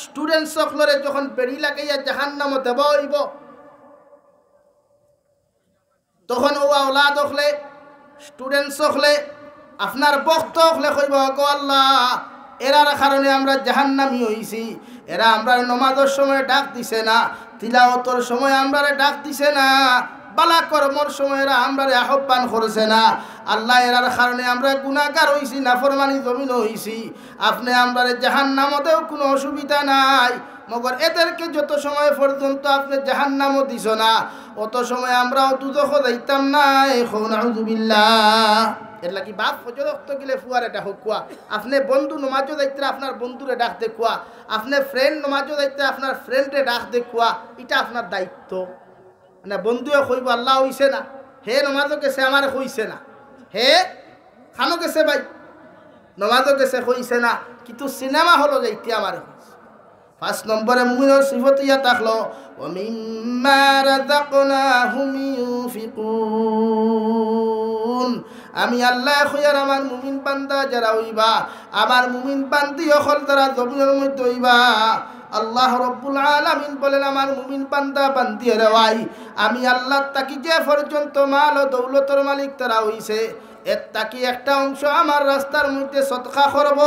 স্টুডেন্ট সকলরে যখন বেড়ি লাগাইয়া জাহান্নামে দেব হইব, তখন ও আওলাদ হলে স্টুডেন্ট সকলে আপনার বক্ত হলে কইব গো আল্লাহ, এরার কারণে আমরা জাহান্নামী হইছি। এরা আমরা নমাজের সময় ডাক দিছে না, তিলাওয়াতের সময় আমরা ডাক দিছে না, বালা কর্মর সময় এরা আমরা আহ্বান করছে না। আল্লাহ এরার কারণে আমরা গুনাহগার হইছি, নাফরমানি জমিন হইছি। আপনি আমরা জাহান্নামতেও কোনো অসুবিধা নাই, মগর এদেরকে যত সময় পর্যন্ত আপনি জাহান্নামও দিছ না, অত সময় আমরাও দুজখ যাইতাম না। নাউযুবিল্লাহ। এর লাগি বাপ ফজর রক্ত গেলে ফুয়ারে ডাক কুয়া, আপনি বন্ধু নমাজও যাইতে আপনার বন্ধুরে ডাক দে কুয়া, আপনি ফ্রেন্ড নমাজও যাইতে আপনার ফ্রেন্ডে ডাক দে কুয়া। এটা আপনার দায়িত্ব। মানে বন্ধুয়ে কইব আল্লাহ হইছে না, হে নমাজও গেছে আমার হইছে না, হে খানো গেছে ভাই নমাজও গেছে হইছে না, কিন্তু সিনেমা হলো যাইতে আমার হইছে। 5 নম্বরে মুমিনের সিফত ইয়া থাকলো ওয়া মিম্মা রাযাকনাহুম ইউনফিকুন। আমি আল্লাহ কইয়ার আমার মুমিন বান্দা যারা হইবা, আমার মুমিন বান্দি হল যারা জমিনের মধ্যে হইবা, আল্লাহ রব্বুল আলামিন বলেন আমার মুমিন বান্দা বান্দি রে ভাই, আমি আল্লাহ তাকি যে পর্যন্ত মাল ও দৌলতের মালিক তারা হইছে, এর তাকি একটা অংশ আমার রাস্তার মধ্যে সদকা করব।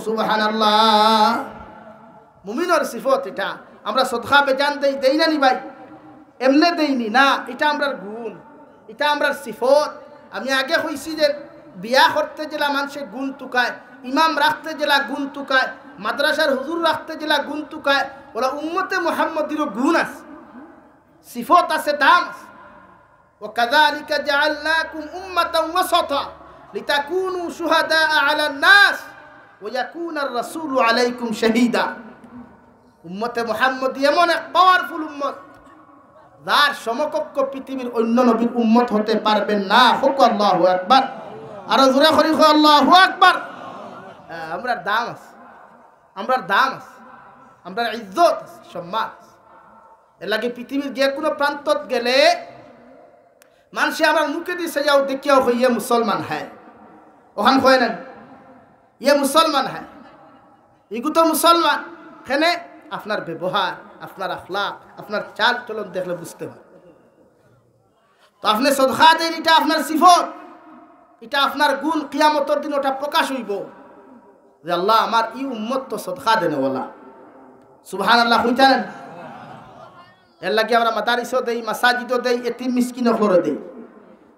সুবহানাল্লাহ। মুমিনের সিফত এটা। আমরা সদকা বেজান দেই না নি ভাই, এমনে দেইনি না, এটা আমরার গুণ, এটা আমরার সিফত। আমি আগে কইছি যে বিয়া করতে জেলা মানুষের গুণ তুকায়, ইমাম রাখতে জেলা গুণ তুকায়, মাদ্রাসার হুজুর রাখতে জেলা গুণ তুকায় ওরা উম্মতে মুহাম্মদিরও গুণ আছে সিফত আছে দাম আছে وكذلك جعلناكم أمة وسطا لتكونوا شهداء على الناس ويكون الرسول عليكم شهيدا উম্মতে মুহাম্মদ এমন এক পাওয়ারফুল উম্মত যার সমকক্ষ পৃথিবীর অন্য নবীর উম্মত হতে পারবেন না হোক আল্লাহু আকবার আর জোরে করি আল্লাহু আকবার আমরা দাম আছে আমরা ইজ্জত আছে সম্মান এর লাগে পৃথিবীর যে কোনো প্রান্তত গেলে মানুষে আমার মুখে দিছে যাও দেখিয়াও ইয়ে মুসলমান হ্যাঁ ওখান হয় না ইয়ে মুসলমান হ্যাঁ এগু তো মুসলমান এখানে আপনার ব্যবহার আপনার আখলাক আপনার চাল চলন দেখলে বুঝতে পারে তো আপনি সদকা দেন এটা আপনার সিফত এটা আপনার গুণ কিয়ামতের দিন ওটা প্রকাশ হইব যে আল্লাহ আমার ই উম্মত তো সদকা দেন ওয়ালা সুবহানাল্লাহ হইতালেন এর লাগে আমরা মাদারিসও দেই মাসাজিদও দেই এতিম মিসকিনও করে দেই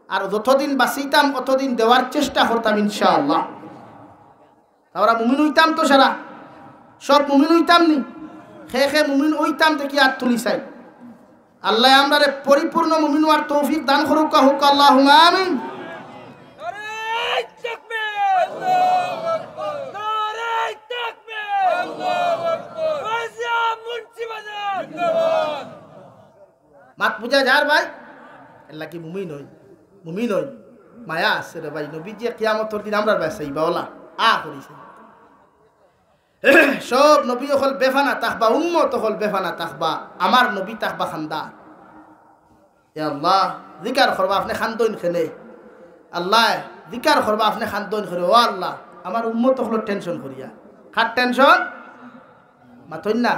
আর যতদিন বাঁচিতাম অতদিন দেওয়ার চেষ্টা করতাম ইনশাআল্লাহ আমরা মুমিন হইতাম তো সারা সব মুমিন হইতাম নি খে মুমিন হইতাম দেখি আর তুলি চাই আল্লাহ আমরা পরিপূর্ণ মুমিন হওয়ার তৌফিক দান করুক হুক আল্লাহুম্মা আমিন মাত বুঝা যার ভাই আল্লাহ কি মুমিন হই মায়া আছে রে ভাই নবী যে কিয়ামতের দিন আমরা বাসাই বাওলা করিছে সব নবী হল বেফানা তাকবা উম্মত হল বেফানা তাকবা আমার নবী তাকবা খানদার ইয়া আল্লাহ জিকার করবা আপনি খানদইন খেলে আল্লাহ জিকার করবা আপনি খানদইন করে ও আল্লাহ আমার উম্মত হল টেনশন করিয়া খাট টেনশন মাতইন না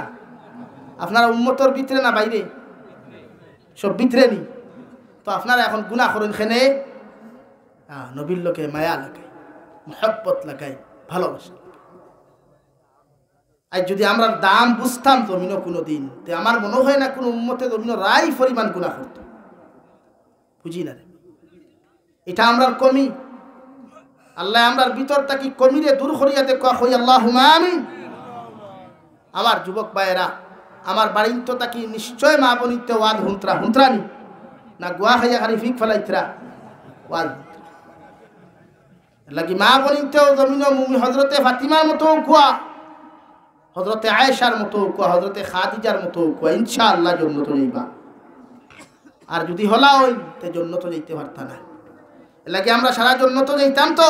আপনার উম্মতর ভিতরে না বাইরে সব ভিতরে নি তো আপনারা এখন গুনাহ করেন খেনে নবীর লোকে মায়া লাগাই মহব্বত লাগাই ভালোবাসা আর যদি আমরা দাম বুঝতাম জমিনও কোনো দিন তে আমার মনে হয় না কোনো উম্মতে জমিনও রাই পরিমাণ গুনাহ করত বুঝি না রে এটা আমরার কমি আল্লাহ আমরার ভিতর তাকি কমিরে দূর করিয়া দেখো হই আল্লাহুম্মা আমিন আমার যুবক ভাইয়েরা আমার বাড়ির তো তাকি নিশ্চয় মা বনিতে ওয়াদ হুন্ত্রানি না গুয়া খাইয়া খালি ফিক ফেলাইতরা ওয়াদ লাগি মা বনিতেও জমিন মুমি হজরতে ফাতিমার মতো কুয়া হজরতে আয়েশার মতো কুয়া হজরতে খাদিজার মতো কুয়া ইনশাআল্লাহ জন্নত যাইবা আর যদি হলা হই তে জন্নত যাইতে পারতা না লাগি আমরা সারা জন্নত যাইতাম তো